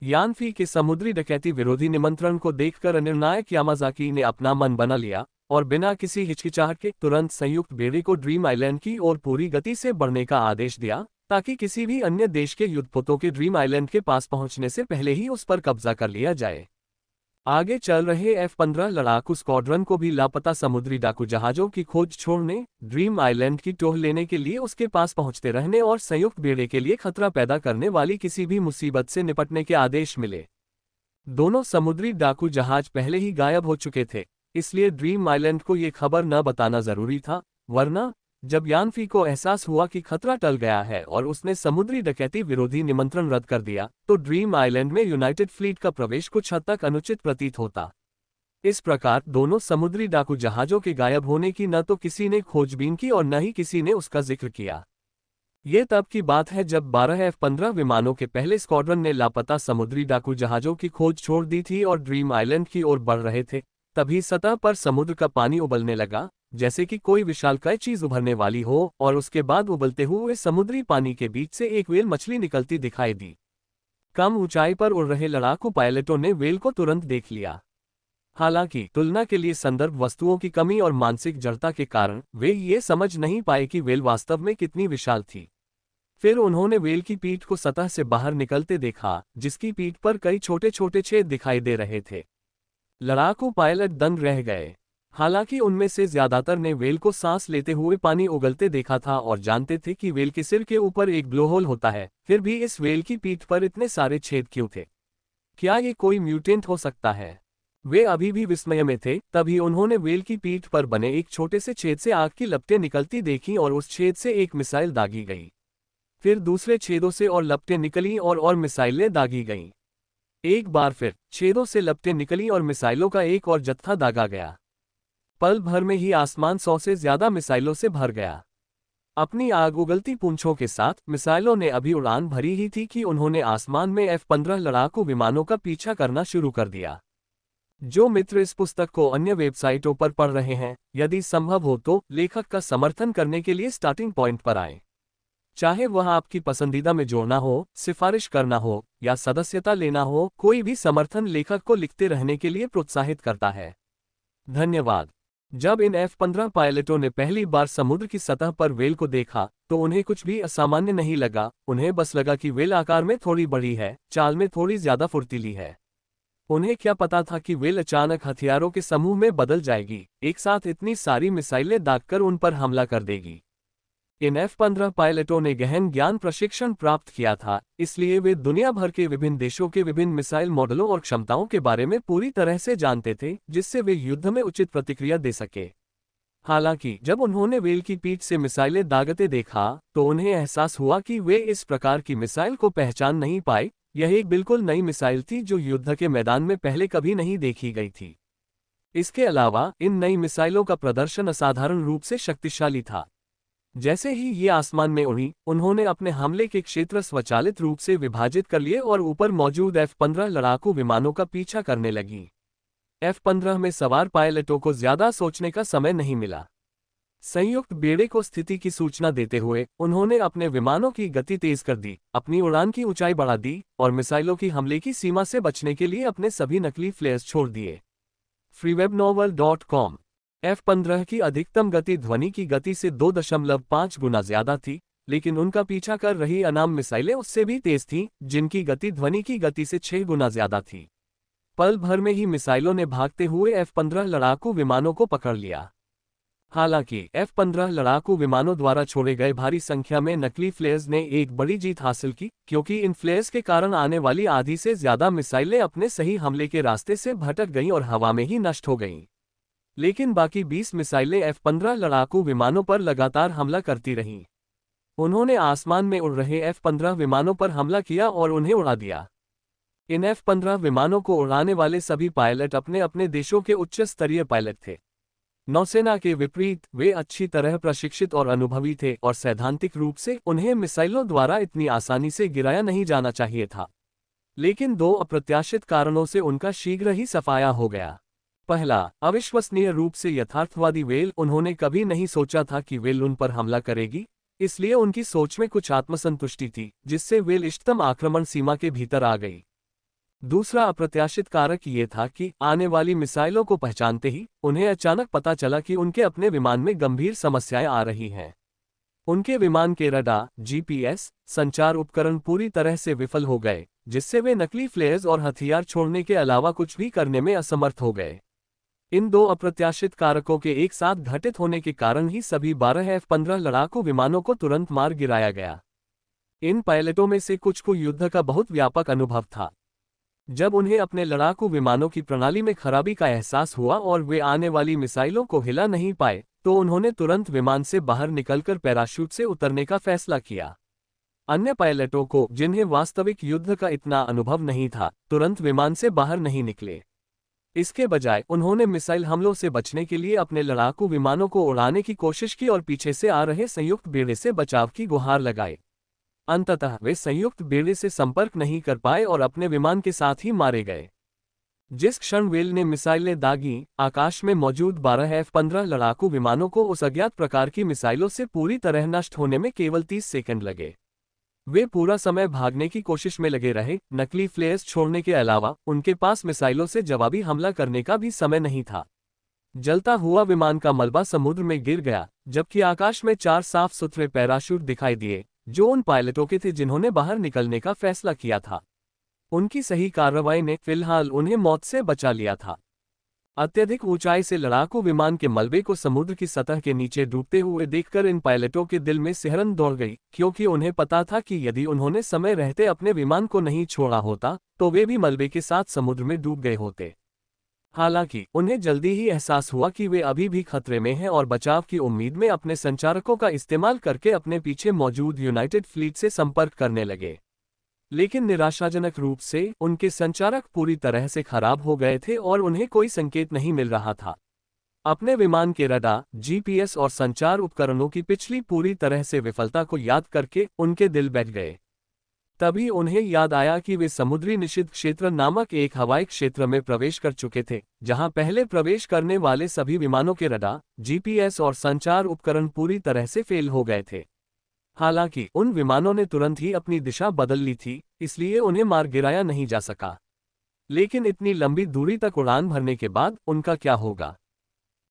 यानफी के समुद्री डकैती विरोधी निमंत्रण को देखकर निर्णायक यामाजाकी ने अपना मन बना लिया और बिना किसी हिचकिचाहट के तुरंत संयुक्त बेड़े को ड्रीम आइलैंड की ओर पूरी गति से बढ़ने का आदेश दिया, ताकि किसी भी अन्य देश के युद्धपोतों के ड्रीम आइलैंड के पास पहुंचने से पहले ही उस पर कब्जा कर लिया जाए। आगे चल रहे F-15 लड़ाकू स्क्वाड्रन को भी लापता समुद्री डाकू जहाजों की खोज छोड़ने, ड्रीम आइलैंड की टोह लेने के लिए उसके पास पहुंचते रहने और संयुक्त बेड़े के लिए खतरा पैदा करने वाली किसी भी मुसीबत से निपटने के आदेश मिले। दोनों समुद्री डाकू जहाज पहले ही गायब हो चुके थे, इसलिए ड्रीम आइलैंड को ये खबर न बताना जरूरी था, वरना जब यानफी को एहसास हुआ कि खतरा टल गया है और उसने समुद्री डकैती विरोधी निमंत्रण रद्द कर दिया, तो ड्रीम आइलैंड में यूनाइटेड फ्लीट का प्रवेश कुछ हद तक अनुचित प्रतीत होता। इस प्रकार दोनों समुद्री डाकू जहाजों के गायब होने की न तो किसी ने खोजबीन की और न ही किसी ने उसका जिक्र किया। ये तब की बात है जब 12 F-15 विमानों के पहले स्क्वाड्रन ने लापता समुद्री डाकू जहाजों की खोज छोड़ दी थी और ड्रीम आइलैंड की ओर बढ़ रहे थे। तभी सतह पर समुद्र का पानी उबलने लगा, जैसे कि कोई विशालकाय चीज उभरने वाली हो, और उसके बाद उबलते हुए समुद्री पानी के बीच से एक व्हेल मछली निकलती दिखाई दी। कम ऊंचाई पर उड़ रहे लड़ाकू पायलटों ने व्हेल को तुरंत देख लिया। हालांकि तुलना के लिए संदर्भ वस्तुओं की कमी और मानसिक जड़ता के कारण वे ये समझ नहीं पाए कि व्हेल वास्तव में कितनी विशाल थी। फिर उन्होंने व्हेल की पीठ को सतह से बाहर निकलते देखा, जिसकी पीठ पर कई छोटे छोटे छेद दिखाई दे रहे थे। लड़ाकू पायलट दंग रह गए। हालांकि उनमें से ज्यादातर ने व्हेल को सांस लेते हुए पानी उगलते देखा था और जानते थे कि व्हेल के सिर के ऊपर एक ब्लोहोल होता है, फिर भी इस व्हेल की पीठ पर इतने सारे छेद क्यों थे? क्या ये कोई म्यूटेंट हो सकता है? वे अभी भी विस्मय में थे, तभी उन्होंने व्हेल की पीठ पर बने एक छोटे से छेद से आग की लपटें निकलती देखीं और उस छेद से एक मिसाइल दागी गई। फिर दूसरे छेदों से और लपटें निकलीं और मिसाइलें दागी गईं। एक बार फिर छेदों से लपटें निकलीं और मिसाइलों का एक और जत्था दागा गया। पल भर में ही आसमान 100 से ज्यादा मिसाइलों से भर गया। अपनी आग उगलती पूंछों के साथ मिसाइलों ने अभी उड़ान भरी ही थी कि उन्होंने आसमान में F-15 लड़ाकू विमानों का पीछा करना शुरू कर दिया। जो मित्र इस पुस्तक को अन्य वेबसाइटों पर पढ़ रहे हैं, यदि संभव हो तो लेखक का समर्थन करने के लिए स्टार्टिंग पॉइंट पर आएं। चाहे वह आपकी पसंदीदा में जोड़ना हो, सिफारिश करना हो या सदस्यता लेना हो, कोई भी समर्थन लेखक को लिखते रहने के लिए प्रोत्साहित करता है। धन्यवाद। जब इन F-15 पायलटों ने पहली बार समुद्र की सतह पर व्हेल को देखा तो उन्हें कुछ भी असामान्य नहीं लगा। उन्हें बस लगा कि व्हेल आकार में थोड़ी बड़ी है, चाल में थोड़ी ज्यादा फुर्तीली है। उन्हें क्या पता था कि व्हेल अचानक हथियारों के समूह में बदल जाएगी, एक साथ इतनी सारी मिसाइलें दागकर उन पर हमला कर देगी। इन F-15 पायलटों ने गहन ज्ञान प्रशिक्षण प्राप्त किया था, इसलिए वे दुनिया भर के विभिन्न देशों के विभिन्न मिसाइल मॉडलों और क्षमताओं के बारे में पूरी तरह से जानते थे, जिससे वे युद्ध में उचित प्रतिक्रिया दे सके। हालांकि जब उन्होंने व्हेल की पीठ से मिसाइलें दागते देखा तो उन्हें एहसास हुआ कि वे इस प्रकार की मिसाइल को पहचान नहीं पाए। यह एक बिल्कुल नई मिसाइल थी जो युद्ध के मैदान में पहले कभी नहीं देखी गई थी। इसके अलावा इन नई मिसाइलों का प्रदर्शन असाधारण रूप से शक्तिशाली था। जैसे ही ये आसमान में उड़ी, उन्होंने अपने हमले के क्षेत्र स्वचालित रूप से विभाजित कर लिए और ऊपर मौजूद F-15 लड़ाकू विमानों का पीछा करने लगी। F-15 में सवार पायलटों को ज्यादा सोचने का समय नहीं मिला। संयुक्त बेड़े को स्थिति की सूचना देते हुए उन्होंने अपने विमानों की गति तेज कर दी, अपनी उड़ान की ऊंचाई बढ़ा दी और मिसाइलों की हमले की सीमा से बचने के लिए अपने सभी नकली फ्लेयर्स छोड़ दिए। freewebnovel.com। F-15 की अधिकतम गति ध्वनि की गति से 2.5 गुना ज्यादा थी, लेकिन उनका पीछा कर रही अनाम मिसाइलें उससे भी तेज थीं, जिनकी गति ध्वनि की गति से 6 गुना ज्यादा थी। पल भर में ही मिसाइलों ने भागते हुए F-15 लड़ाकू विमानों को पकड़ लिया। हालांकि F-15 लड़ाकू विमानों द्वारा छोड़े गए भारी संख्या में नकली फ्लेयर्स ने एक बड़ी जीत हासिल की, क्योंकि इन फ्लेयर्स के कारण आने वाली आधी से ज्यादा मिसाइलें अपने सही हमले के रास्ते से भटक गईं और हवा में ही नष्ट हो गईं। लेकिन बाकी 20 मिसाइलें F-15 लड़ाकू विमानों पर लगातार हमला करती रहीं। उन्होंने आसमान में उड़ रहे F-15 विमानों पर हमला किया और उन्हें उड़ा दिया। इन F-15 विमानों को उड़ाने वाले सभी पायलट अपने अपने देशों के उच्च स्तरीय पायलट थे। नौसेना के विपरीत वे अच्छी तरह प्रशिक्षित और अनुभवी थे और सैद्धांतिक रूप से उन्हें मिसाइलों द्वारा इतनी आसानी से गिराया नहीं जाना चाहिए था। लेकिन 2 अप्रत्याशित कारणों से उनका शीघ्र ही सफाया हो गया। पहला, अविश्वसनीय रूप से यथार्थवादी व्हेल। उन्होंने कभी नहीं सोचा था कि व्हेल उन पर हमला करेगी, इसलिए उनकी सोच में कुछ आत्मसंतुष्टि थी, जिससे व्हेल इष्टतम आक्रमण सीमा के भीतर आ गई। दूसरा अप्रत्याशित कारक ये था कि आने वाली मिसाइलों को पहचानते ही उन्हें अचानक पता चला कि उनके अपने विमान में गंभीर समस्याएं आ रही हैं। उनके विमान के रडार, जीपीएस, संचार उपकरण पूरी तरह से विफल हो गए, जिससे वे नकली फ्लेयर्स और हथियार छोड़ने के अलावा कुछ भी करने में असमर्थ हो गए। इन दो अप्रत्याशित कारकों के एक साथ घटित होने के कारण ही सभी 12 F-15 लड़ाकू विमानों को तुरंत मार गिराया गया। इन पायलटों में से कुछ को युद्ध का बहुत व्यापक अनुभव था। जब उन्हें अपने लड़ाकू विमानों की प्रणाली में खराबी का एहसास हुआ और वे आने वाली मिसाइलों को हिला नहीं पाए, तो उन्होंने तुरंत विमान से बाहर निकलकर पैराशूट से उतरने का फैसला किया। अन्य पायलटों को, जिन्हें वास्तविक युद्ध का इतना अनुभव नहीं था, तुरंत विमान से बाहर नहीं निकले। इसके बजाय उन्होंने मिसाइल हमलों से बचने के लिए अपने लड़ाकू विमानों को उड़ाने की कोशिश की और पीछे से आ रहे संयुक्त बेड़े से बचाव की गुहार लगाई। अंततः वे संयुक्त बेड़े से संपर्क नहीं कर पाए और अपने विमान के साथ ही मारे गए। जिस क्षण व्हेल ने मिसाइलें दागीं, आकाश में मौजूद 12 F-15 लड़ाकू विमानों को उस अज्ञात प्रकार की मिसाइलों से पूरी तरह नष्ट होने में केवल 30 सेकंड लगे। वे पूरा समय भागने की कोशिश में लगे रहे, नकली फ्लेयर्स छोड़ने के अलावा उनके पास मिसाइलों से जवाबी हमला करने का भी समय नहीं था। जलता हुआ विमान का मलबा समुद्र में गिर गया, जबकि आकाश में 4 साफ सुथरे पैराशूट दिखाई दिए, जो उन पायलटों के थे जिन्होंने बाहर निकलने का फैसला किया था। उनकी सही कार्रवाई ने फिलहाल उन्हें मौत से बचा लिया था। अत्यधिक ऊंचाई से लड़ाकू विमान के मलबे को समुद्र की सतह के नीचे डूबते हुए देखकर इन पायलटों के दिल में सिहरन दौड़ गई, क्योंकि उन्हें पता था कि यदि उन्होंने समय रहते अपने विमान को नहीं छोड़ा होता, तो वे भी मलबे के साथ समुद्र में डूब गए होते। हालांकि उन्हें जल्दी ही एहसास हुआ कि वे अभी भी खतरे में हैं और बचाव की उम्मीद में अपने संचारकों का इस्तेमाल करके अपने पीछे मौजूद यूनाइटेड फ्लीट से संपर्क करने लगे। लेकिन निराशाजनक रूप से उनके संचारक पूरी तरह से खराब हो गए थे और उन्हें कोई संकेत नहीं मिल रहा था। अपने विमान के रडार, जीपीएस और संचार उपकरणों की पिछली पूरी तरह से विफलता को याद करके उनके दिल बैठ गए। तभी उन्हें याद आया कि वे समुद्री निषिद्ध क्षेत्र नामक एक हवाई क्षेत्र में प्रवेश कर चुके थे, जहां पहले प्रवेश करने वाले सभी विमानों के रडार, जीपीएस और संचार उपकरण पूरी तरह से फेल हो गए थे। हालांकि उन विमानों ने तुरंत ही अपनी दिशा बदल ली थी, इसलिए उन्हें मार गिराया नहीं जा सका। लेकिन इतनी लंबी दूरी तक उड़ान भरने के बाद उनका क्या होगा?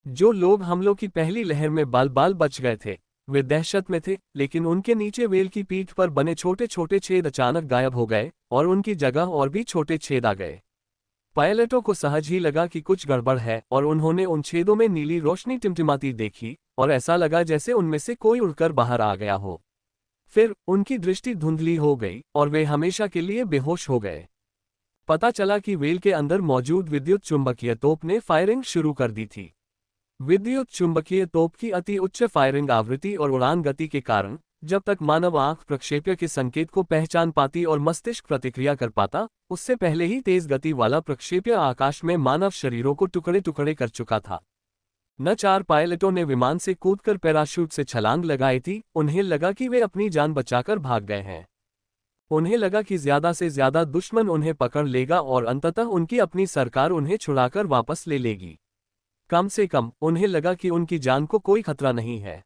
जो लोग हमलों की पहली लहर में बाल बाल बच गए थे, वे दहशत में थे, लेकिन उनके नीचे व्हेल की पीठ पर बने छोटे छोटे छेद अचानक गायब हो गए और उनकी जगह और भी छोटे छेद आ गए। पायलटों को सहज ही लगा कि कुछ गड़बड़ है और उन्होंने उन छेदों में नीली रोशनी टिमटिमाती देखी और ऐसा लगा जैसे उनमें से कोई उड़कर बाहर आ गया हो। फिर उनकी दृष्टि धुंधली हो गई और वे हमेशा के लिए बेहोश हो गए। पता चला कि व्हेल के अंदर मौजूद विद्युत चुंबकीय तोप ने फायरिंग शुरू कर दी थी। विद्युत चुंबकीय तोप की अति उच्च फायरिंग आवृत्ति और उड़ान गति के कारण जब तक मानव आंख प्रक्षेप्य के संकेत को पहचान पाती और मस्तिष्क प्रतिक्रिया कर पाता, उससे पहले ही तेज गति वाला प्रक्षेप्य आकाश में मानव शरीरों को टुकड़े टुकड़े कर चुका था। न 4 पायलटों ने विमान से कूदकर पैराशूट से छलांग लगाई थी। उन्हें लगा कि वे अपनी जान बचाकर भाग गए हैं। उन्हें लगा कि ज्यादा से ज्यादा दुश्मन उन्हें पकड़ लेगा और अंततः उनकी अपनी सरकार उन्हें छुड़ाकर वापस ले लेगी। कम से कम उन्हें लगा कि उनकी जान को कोई खतरा नहीं है।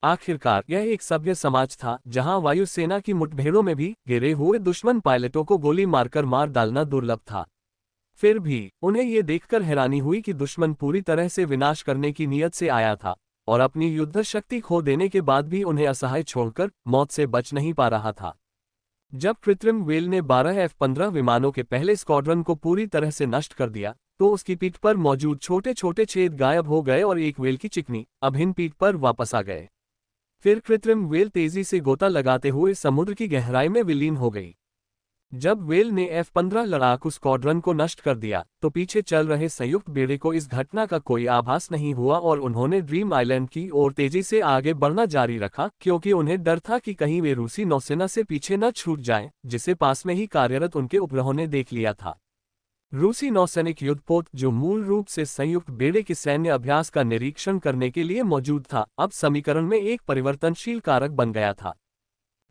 आखिरकार यह एक सभ्य समाज था जहां वायुसेना की मुठभेड़ों में भी गिरे हुए दुश्मन पायलटों को गोली मारकर मार डालना दुर्लभ था। फिर भी उन्हें ये देखकर हैरानी हुई कि दुश्मन पूरी तरह से विनाश करने की नीयत से आया था और अपनी युद्ध शक्ति खो देने के बाद भी उन्हें असहाय छोड़कर मौत से बच नहीं पा रहा था। जब कृत्रिम व्हेल ने 12 F-15 विमानों के पहले स्क्वाड्रन को पूरी तरह से नष्ट कर दिया, तो उसकी पीठ पर मौजूद छोटे छोटे छेद गायब हो गए और एक व्हेल की चिकनी, अभिन्न पीठ पर वापस आ गए। फिर कृत्रिम व्हेल तेजी से गोता लगाते हुए समुद्र की गहराई में विलीन हो गई। जब व्हेल ने F-15 लड़ाकू स्क्वाड्रन को नष्ट कर दिया, तो पीछे चल रहे संयुक्त बेड़े को इस घटना का कोई आभास नहीं हुआ और उन्होंने ड्रीम आइलैंड की ओर तेजी से आगे बढ़ना जारी रखा, क्योंकि उन्हें डर था कि कहीं वे रूसी नौसेना से पीछे न छूट जाएं, जिसे पास में ही कार्यरत उनके उपग्रहों ने देख लिया था। रूसी नौसैनिक युद्धपोत, जो मूल रूप से संयुक्त बेड़े के सैन्य अभ्यास का निरीक्षण करने के लिए मौजूद था, अब समीकरण में एक परिवर्तनशील कारक बन गया था।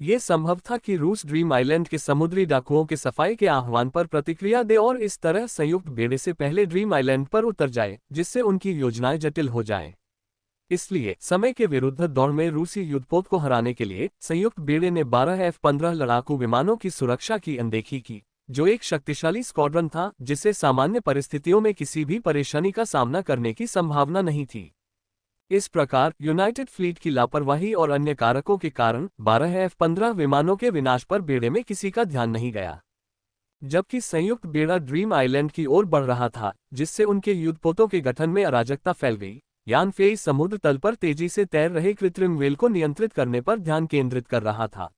ये संभव था कि रूस ड्रीम आइलैंड के समुद्री डाकुओं के सफाई के आह्वान पर प्रतिक्रिया दे और इस तरह संयुक्त बेड़े से पहले ड्रीम आइलैंड पर उतर जाए, जिससे उनकी योजनाएं जटिल हो जाएं। इसलिए समय के विरुद्ध दौड़ में रूसी युद्धपोत को हराने के लिए संयुक्त बेड़े ने 12 F-15 लड़ाकू विमानों की सुरक्षा की अनदेखी की, जो एक शक्तिशाली स्क्वाड्रन था जिसे सामान्य परिस्थितियों में किसी भी परेशानी का सामना करने की संभावना नहीं थी। इस प्रकार यूनाइटेड फ्लीट की लापरवाही और अन्य कारकों के कारण 12 F-15 विमानों के विनाश पर बेड़े में किसी का ध्यान नहीं गया। जबकि संयुक्त बेड़ा ड्रीम आइलैंड की ओर बढ़ रहा था, जिससे उनके युद्धपोतों के गठन में अराजकता फैल गई, यान फेई समुद्र तल पर तेजी से तैर रहे कृत्रिम व्हेल को नियंत्रित करने पर ध्यान केंद्रित कर रहा था।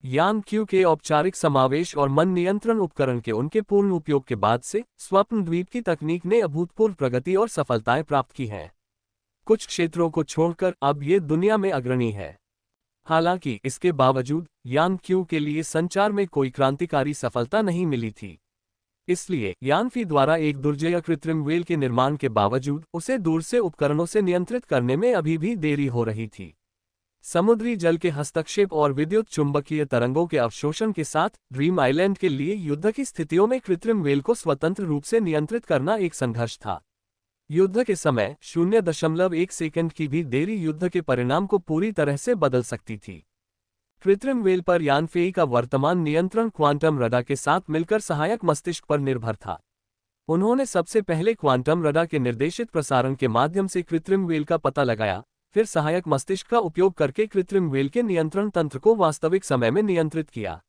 यान क्यू के औपचारिक समावेश और मन नियंत्रण उपकरण के उनके पूर्ण उपयोग के बाद से स्वप्न द्वीप की तकनीक ने अभूतपूर्व प्रगति और सफलताएं प्राप्त की हैं। कुछ क्षेत्रों को छोड़कर अब ये दुनिया में अग्रणी है। हालांकि इसके बावजूद यान क्यू के लिए संचार में कोई क्रांतिकारी सफलता नहीं मिली थी। इसलिए यानफी द्वारा एक दुर्जेय कृत्रिम व्हेल के निर्माण के बावजूद उसे दूर से उपकरणों से नियंत्रित करने में अभी भी देरी हो रही थी। समुद्री जल के हस्तक्षेप और विद्युत चुंबकीय तरंगों के अवशोषण के साथ ड्रीम आइलैंड के लिए युद्ध की स्थितियों में कृत्रिम व्हेल को स्वतंत्र रूप से नियंत्रित करना एक संघर्ष था। युद्ध के समय 0.1 सेकंड की भी देरी युद्ध के परिणाम को पूरी तरह से बदल सकती थी। कृत्रिम व्हेल पर यानफेई का वर्तमान नियंत्रण क्वांटम रडार के साथ मिलकर सहायक मस्तिष्क पर निर्भर था। उन्होंने सबसे पहले क्वांटम रडार के निर्देशित प्रसारण के माध्यम से कृत्रिम व्हेल का पता लगाया, फिर सहायक मस्तिष्क का उपयोग करके कृत्रिम व्हेल के नियंत्रण तंत्र को वास्तविक समय में नियंत्रित किया।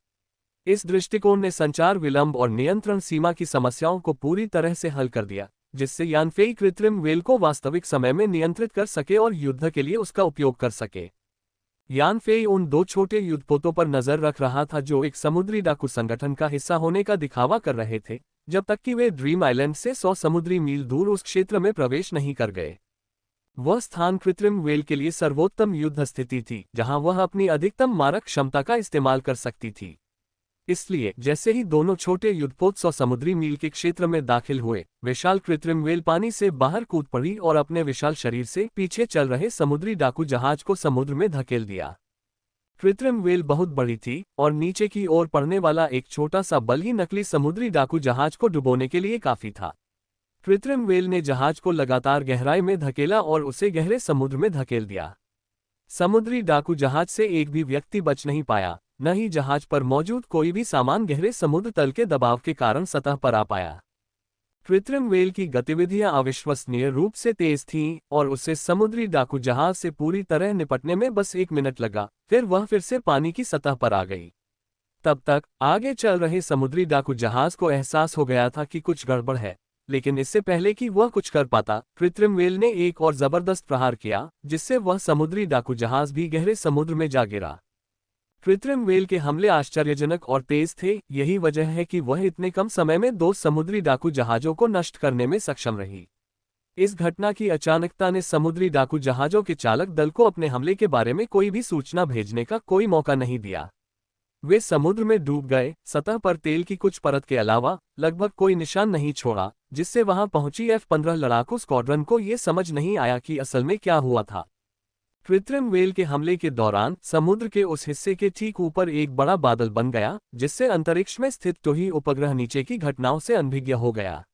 इस दृष्टिकोण ने संचार विलंब और नियंत्रण सीमा की समस्याओं को पूरी तरह से हल कर दिया, जिससे यानफेई कृत्रिम व्हेल को वास्तविक समय में नियंत्रित कर सके और युद्ध के लिए उसका उपयोग कर सके। यानफेई उन दो छोटे युद्धपोतों पर नजर रख रहा था जो एक समुद्री डाकू संगठन का हिस्सा होने का दिखावा कर रहे थे, जब तक कि वे ड्रीम आइलैंड से 100 समुद्री मील दूर उस क्षेत्र में प्रवेश नहीं कर गए। वह स्थान कृत्रिम व्हेल के लिए सर्वोत्तम युद्ध स्थिति थी, जहां वह अपनी अधिकतम मारक क्षमता का इस्तेमाल कर सकती थी। इसलिए जैसे ही दोनों छोटे युद्धपोत 100 समुद्री मील के क्षेत्र में दाखिल हुए, विशाल कृत्रिम व्हेल पानी से बाहर कूद पड़ी और अपने विशाल शरीर से पीछे चल रहे समुद्री डाकू जहाज को समुद्र में धकेल दिया। कृत्रिम व्हेल बहुत बड़ी थी और नीचे की ओर पड़ने वाला एक छोटा सा बल ही नकली समुद्री डाकू जहाज को डुबोने के लिए काफी था। कृत्रिम व्हेल ने जहाज को लगातार गहराई में धकेला और उसे गहरे समुद्र में धकेल दिया। समुद्री डाकू जहाज से एक भी व्यक्ति बच नहीं पाया, न ही जहाज पर मौजूद कोई भी सामान गहरे समुद्र तल के दबाव के कारण सतह पर आ पाया। कृत्रिम व्हेल की गतिविधियां अविश्वसनीय रूप से तेज थीं और उसे समुद्री डाकू जहाज से पूरी तरह निपटने में बस 1 मिनट लगा, फिर वह फिर से पानी की सतह पर आ गई। तब तक आगे चल रहे समुद्री डाकू जहाज को एहसास हो गया था कि कुछ गड़बड़ है, लेकिन इससे पहले कि वह कुछ कर पाता, कृत्रिम व्हेल ने एक और जबरदस्त प्रहार किया, जिससे वह समुद्री डाकू जहाज भी गहरे समुद्र में जा गिरा। कृत्रिम व्हेल के हमले आश्चर्यजनक और तेज थे, यही वजह है कि वह इतने कम समय में 2 समुद्री डाकू जहाजों को नष्ट करने में सक्षम रही। इस घटना की अचानकता ने समुद्री डाकू जहाजों के चालक दल को अपने हमले के बारे में कोई भी सूचना भेजने का कोई मौका नहीं दिया। वे समुद्र में डूब गए, सतह पर तेल की कुछ परत के अलावा लगभग कोई निशान नहीं छोड़ा, जिससे वहां पहुंची F-15 लड़ाकू स्क्वाड्रन को ये समझ नहीं आया कि असल में क्या हुआ था। कृत्रिम व्हेल के हमले के दौरान समुद्र के उस हिस्से के ठीक ऊपर एक बड़ा बादल बन गया, जिससे अंतरिक्ष में स्थित टोही उपग्रह नीचे की घटनाओं से अनभिज्ञ हो गया।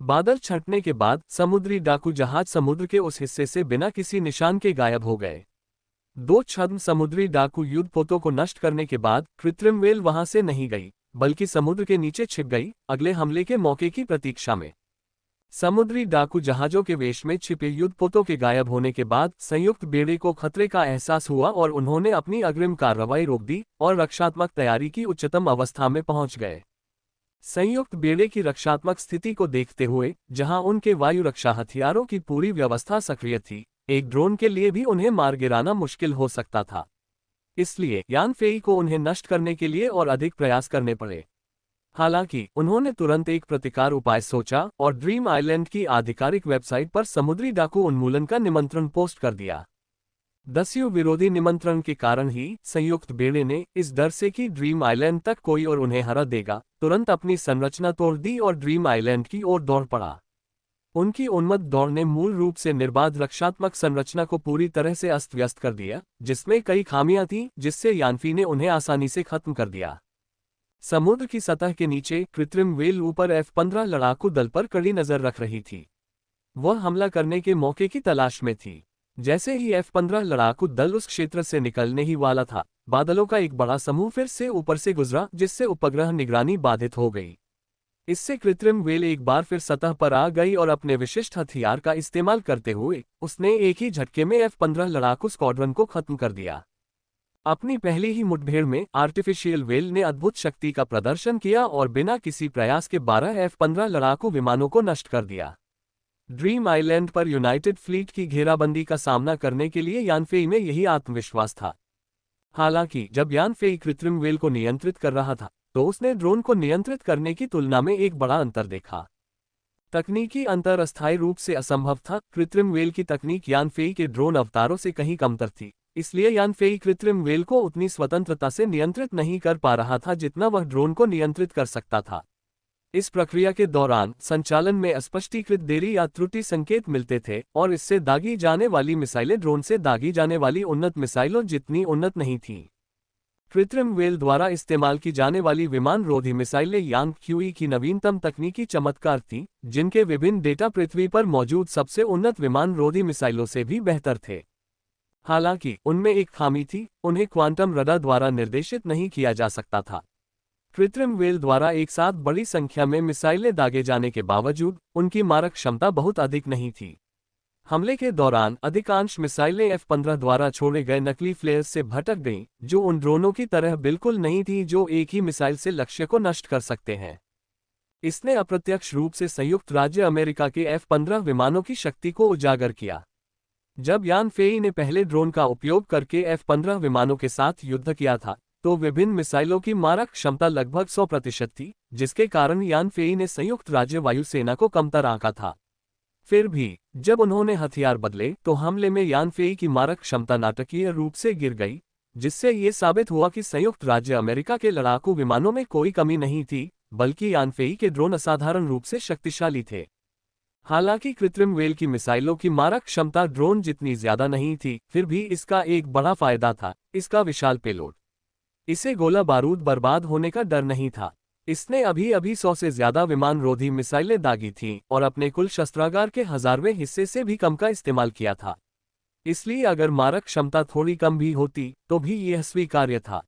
बादल छंटने के बाद समुद्री डाकू जहाज समुद्र के उस हिस्से से बिना किसी निशान के गायब हो गए। 2 छद्म समुद्री डाकू युद्धपोतों को नष्ट करने के बाद कृत्रिम व्हेल वहां से नहीं गई, बल्कि समुद्र के नीचे छिप गई, अगले हमले के मौके की प्रतीक्षा में। समुद्री डाकू जहाजों के वेश में छिपे युद्धपोतों के गायब होने के बाद संयुक्त बेड़े को खतरे का एहसास हुआ और उन्होंने अपनी अग्रिम कार्रवाई रोक दी और रक्षात्मक तैयारी की उच्चतम अवस्था में पहुंच गए। संयुक्त बेड़े की रक्षात्मक स्थिति को देखते हुए, जहां उनके वायु रक्षा हथियारों की पूरी व्यवस्था सक्रिय थी, एक ड्रोन के लिए भी उन्हें मार गिराना मुश्किल हो सकता था। इसलिए यानफेई को उन्हें नष्ट करने के लिए और अधिक प्रयास करने पड़े। हालांकि उन्होंने तुरंत एक प्रतिकार उपाय सोचा और ड्रीम आइलैंड की आधिकारिक वेबसाइट पर समुद्री डाकू उन्मूलन का निमंत्रण पोस्ट कर दिया। दस्यु विरोधी निमंत्रण के कारण ही संयुक्त बेड़े ने, इस डर से कि ड्रीम आइलैंड तक कोई और उन्हें हरा देगा, तुरंत अपनी संरचना तोड़ दी और ड्रीम आइलैंड की ओर दौड़ पड़ा। उनकी उन्मत्त दौड़ ने मूल रूप से निर्बाध रक्षात्मक संरचना को पूरी तरह से अस्त व्यस्त कर दिया, जिसमें कई खामियां थीं, जिससे यानफी ने उन्हें आसानी से खत्म कर दिया। समुद्र की सतह के नीचे कृत्रिम व्हेल ऊपर F-15 लड़ाकू दल पर कड़ी नजर रख रही थी। वह हमला करने के मौके की तलाश में थी। जैसे ही F-15 लड़ाकू दल उस क्षेत्र से निकलने ही वाला था, बादलों का एक बड़ा समूह फिर से ऊपर से गुजरा, जिससे उपग्रह निगरानी बाधित हो गई। इससे कृत्रिम व्हेल एक बार फिर सतह पर आ गई और अपने विशिष्ट हथियार का इस्तेमाल करते हुए उसने एक ही झटके में F-15 लड़ाकू स्क्वाड्रन को खत्म कर दिया। अपनी पहली ही मुठभेड़ में आर्टिफिशियल व्हेल ने अद्भुत शक्ति का प्रदर्शन किया और बिना किसी प्रयास के 12 F-15 लड़ाकू विमानों को नष्ट कर दिया। ड्रीम आइलैंड पर यूनाइटेड फ्लीट की घेराबंदी का सामना करने के लिए यानफेई में यही आत्मविश्वास था। हालांकि जब यानफेई कृत्रिम व्हेल को नियंत्रित कर रहा था, तो उसने ड्रोन को नियंत्रित करने की तुलना में एक बड़ा अंतर देखा। तकनीकी अंतर अस्थायी रूप से असंभव था। कृत्रिम व्हेल की तकनीक यानफेई के ड्रोन अवतारों से कहीं कमतर थी, इसलिए यानफेई कृत्रिम व्हेल को उतनी स्वतंत्रता से नियंत्रित नहीं कर पा रहा था जितना वह ड्रोन को नियंत्रित कर सकता था। इस प्रक्रिया के दौरान संचालन में अस्पष्टीकृत देरी या त्रुटि संकेत मिलते थे और इससे दागी जाने वाली मिसाइलें ड्रोन से दागी जाने वाली उन्नत मिसाइलों जितनी उन्नत नहीं थीं। कृत्रिम व्हेल द्वारा इस्तेमाल की जाने वाली विमान रोधी मिसाइलें यांग क्यूई की नवीनतम तकनीकी चमत्कार थीं, जिनके विभिन्न डेटा पृथ्वी पर मौजूद सबसे उन्नत विमान रोधी मिसाइलों से भी बेहतर थे। हालांकि उनमें एक खामी थी, उन्हें क्वांटम रडार द्वारा निर्देशित नहीं किया जा सकता था। कृत्रिम व्हेल द्वारा एक साथ बड़ी संख्या में मिसाइलें दागे जाने के बावजूद उनकी मारक क्षमता बहुत अधिक नहीं थी। हमले के दौरान अधिकांश मिसाइलें F-15 द्वारा छोड़े गए नकली फ्लेयर्स से भटक गईं, जो उन ड्रोनों की तरह बिल्कुल नहीं थी जो एक ही मिसाइल से लक्ष्य को नष्ट कर सकते हैं। इसने अप्रत्यक्ष रूप से संयुक्त राज्य अमेरिका के F-15 विमानों की शक्ति को उजागर किया। जब यानफेई ने पहले ड्रोन का उपयोग करके F-15 विमानों के साथ युद्ध किया था, तो विभिन्न मिसाइलों की मारक क्षमता लगभग 100% थी, जिसके कारण यानफेई ने संयुक्त राज्य वायुसेना को कमतर आंका था। फिर भी जब उन्होंने हथियार बदले तो हमले में यानफेई की मारक क्षमता नाटकीय रूप से गिर गई, जिससे ये साबित हुआ कि संयुक्त राज्य अमेरिका के लड़ाकू विमानों में कोई कमी नहीं थी, बल्कि यानफेई के ड्रोन असाधारण रूप से शक्तिशाली थे। हालांकि कृत्रिम व्हेल की मिसाइलों की मारक क्षमता ड्रोन जितनी ज्यादा नहीं थी, फिर भी इसका एक बड़ा फायदा था, इसका विशाल पेलोड। इसे गोला बारूद बर्बाद होने का डर नहीं था। इसने अभी अभी 100 से ज्यादा विमान रोधी मिसाइलें दागी थीं और अपने कुल शस्त्रागार के 1000वें हिस्से से भी कम का इस्तेमाल किया था। इसलिए अगर मारक क्षमता थोड़ी कम भी होती तो भी यह स्वीकार्य था।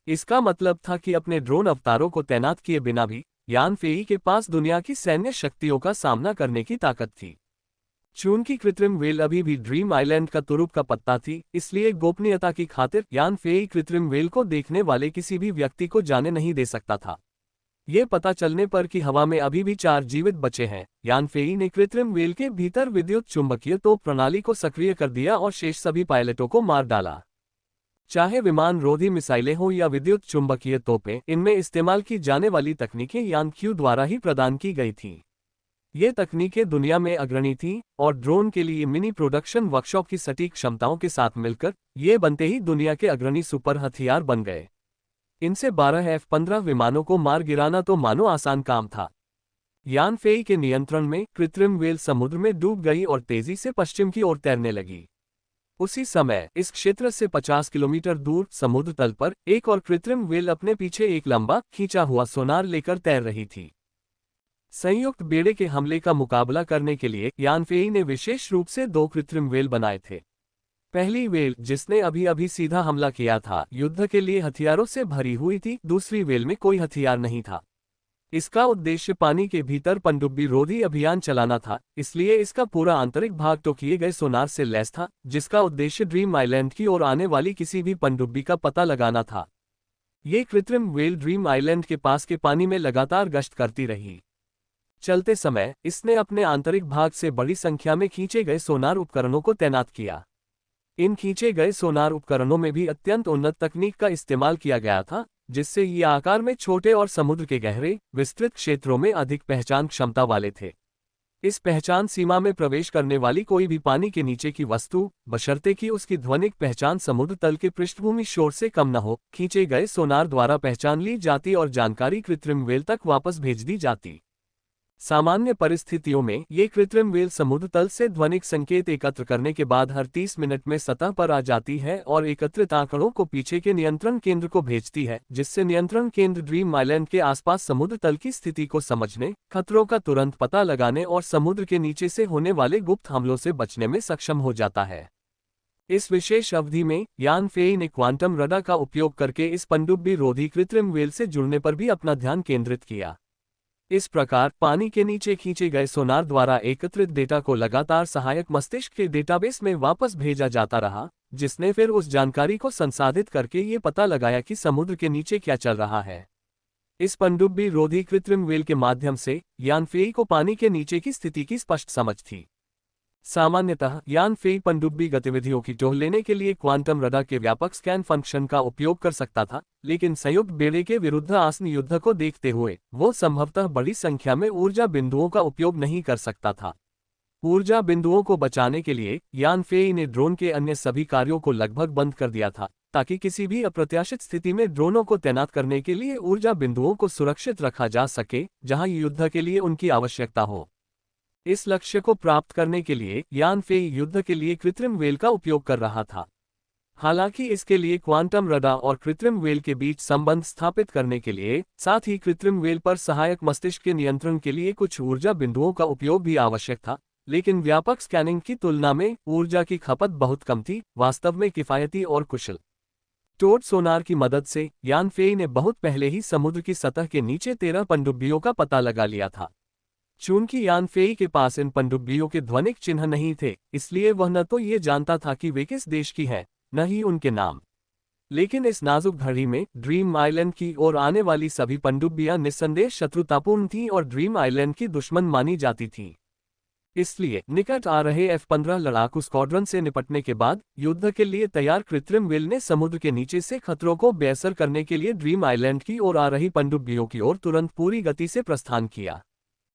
इसका मतलब था कि अपने ड्रोन अवतारों को तैनात किए बिना भी यानफेई के पास दुनिया की सैन्य शक्तियों का सामना करने की ताकत थी। चूंकि कृत्रिम व्हेल अभी भी ड्रीम आइलैंड का तुरुप का पत्ता थी, इसलिए गोपनीयता की खातिर यानफेई कृत्रिम व्हेल को देखने वाले किसी भी व्यक्ति को जाने नहीं दे सकता था। ये पता चलने पर कि हवा में अभी भी 4 जीवित बचे हैं, यानफेई ने कृत्रिम व्हेल के भीतर विद्युत चुंबकीय तोप प्रणाली को सक्रिय कर दिया और शेष सभी पायलटों को मार डाला। चाहे विमान रोधी मिसाइलें हों या विद्युत चुंबकीय तोपें, इनमें इस्तेमाल की जाने वाली तकनीकें यांग क्यू द्वारा ही प्रदान की गई थीं। ये तकनीकें दुनिया में अग्रणी थीं और ड्रोन के लिए मिनी प्रोडक्शन वर्कशॉप की सटीक क्षमताओं के साथ मिलकर ये बनते ही दुनिया के अग्रणी सुपर हथियार बन गए। इनसे 12 F-15 विमानों को मार गिराना तो मानो आसान काम था। यानफेई के नियंत्रण में कृत्रिम व्हेल समुद्र में डूब गई और तेजी से पश्चिम की ओर तैरने लगी। उसी समय इस क्षेत्र से 50 किलोमीटर दूर समुद्र तल पर एक और कृत्रिम व्हेल अपने पीछे एक लंबा खींचा हुआ सोनार लेकर तैर रही थी। संयुक्त बेड़े के हमले का मुकाबला करने के लिए यानफेई ने विशेष रूप से 2 कृत्रिम व्हेल बनाए थे। पहली व्हेल, जिसने अभी अभी सीधा हमला किया था, युद्ध के लिए हथियारों से भरी हुई थी। दूसरी व्हेल में कोई हथियार नहीं था। इसका उद्देश्य पानी के भीतर पनडुब्बी रोधी अभियान चलाना था, इसलिए इसका पूरा आंतरिक भाग तो किए गए सोनार से लैस था, जिसका उद्देश्य ड्रीम आइलैंड की ओर आने वाली किसी भी पनडुब्बी का पता लगाना था। ये कृत्रिम व्हेल ड्रीम आइलैंड के पास के पानी में लगातार गश्त करती रही। चलते समय इसने अपने आंतरिक भाग से बड़ी संख्या में खींचे गए सोनार उपकरणों को तैनात किया। इन खींचे गए सोनार उपकरणों में भी अत्यंत उन्नत तकनीक का इस्तेमाल किया गया था, जिससे ये आकार में छोटे और समुद्र के गहरे, विस्तृत क्षेत्रों में अधिक पहचान क्षमता वाले थे। इस पहचान सीमा में प्रवेश करने वाली कोई भी पानी के नीचे की वस्तु, बशर्ते कि उसकी ध्वनिक पहचान समुद्र तल के पृष्ठभूमि शोर से कम न हो, खींचे गए सोनार द्वारा पहचान ली जाती और जानकारी कृत्रिम व्हेल तक वापस भेज दी जाती। सामान्य परिस्थितियों में ये कृत्रिम व्हेल समुद्र तल से ध्वनिक संकेत एकत्र करने के बाद हर 30 मिनट में सतह पर आ जाती है और एकत्रित आंकड़ों को पीछे के नियंत्रण केंद्र को भेजती है, जिससे नियंत्रण केंद्र ड्रीम आइलैंड के आसपास समुद्र तल की स्थिति को समझने, खतरों का तुरंत पता लगाने और समुद्र के नीचे से होने वाले गुप्त हमलों से बचने में सक्षम हो जाता है। इस विशेष अवधि में यान फेई ने क्वांटम रडार का उपयोग करके इस पनडुब्बी रोधी कृत्रिम व्हेल से जुड़ने पर भी अपना ध्यान केंद्रित किया। इस प्रकार पानी के नीचे खींचे गए सोनार द्वारा एकत्रित डेटा को लगातार सहायक मस्तिष्क के डेटाबेस में वापस भेजा जाता रहा, जिसने फिर उस जानकारी को संसाधित करके ये पता लगाया कि समुद्र के नीचे क्या चल रहा है। इस पनडुब्बी रोधी कृत्रिम व्हेल के माध्यम से यान फेई को पानी के नीचे की स्थिति की स्पष्ट समझ थी। सामान्यतः यान फेई पनडुब्बी गतिविधियों की टोह लेने के लिए क्वांटम रडार के व्यापक स्कैन फंक्शन का उपयोग कर सकता था, लेकिन संयुक्त बेड़े के विरुद्ध आसन्न युद्ध को देखते हुए वो संभवतः बड़ी संख्या में ऊर्जा बिंदुओं का उपयोग नहीं कर सकता था। ऊर्जा बिंदुओं को बचाने के लिए यान फेई ने ड्रोन के अन्य सभी कार्यों को लगभग बंद कर दिया था, ताकि किसी भी अप्रत्याशित स्थिति में ड्रोनों को तैनात करने के लिए ऊर्जा बिंदुओं को सुरक्षित रखा जा सके जहां युद्ध के लिए उनकी आवश्यकता हो। इस लक्ष्य को प्राप्त करने के लिए यान फेई युद्ध के लिए कृत्रिम व्हेल का उपयोग कर रहा था। हालांकि इसके लिए क्वांटम रडार और कृत्रिम व्हेल के बीच संबंध स्थापित करने के लिए, साथ ही कृत्रिम व्हेल पर सहायक मस्तिष्क के नियंत्रण के लिए कुछ ऊर्जा बिंदुओं का उपयोग भी आवश्यक था, लेकिन व्यापक स्कैनिंग की तुलना में ऊर्जा की खपत बहुत कम थी, वास्तव में किफायती और कुशल। टोड सोनार की मदद से यान फेई ने बहुत पहले ही समुद्र की सतह के नीचे 13 पनडुब्बियों का पता लगा लिया था। चूंकि यान फेई के पास इन पनडुब्बियों के ध्वनिक चिन्ह नहीं थे, इसलिए वह न तो ये जानता था कि वे किस देश की हैं, न ही उनके नाम। लेकिन इस नाजुक घड़ी में ड्रीम आइलैंड की ओर आने वाली सभी पनडुब्बियां निस्संदेह शत्रुतापूर्ण थीं और ड्रीम आइलैंड की दुश्मन मानी जाती थीं। इसलिए निकट आ रहे F-15 लड़ाकू स्क्वाड्रन से निपटने के बाद युद्ध के लिए तैयार कृत्रिम व्हेल ने समुद्र के नीचे से खतरों को बेअसर करने के लिए ड्रीम आइलैंड की ओर आ रही पनडुब्बियों की ओर तुरंत पूरी गति से प्रस्थान किया।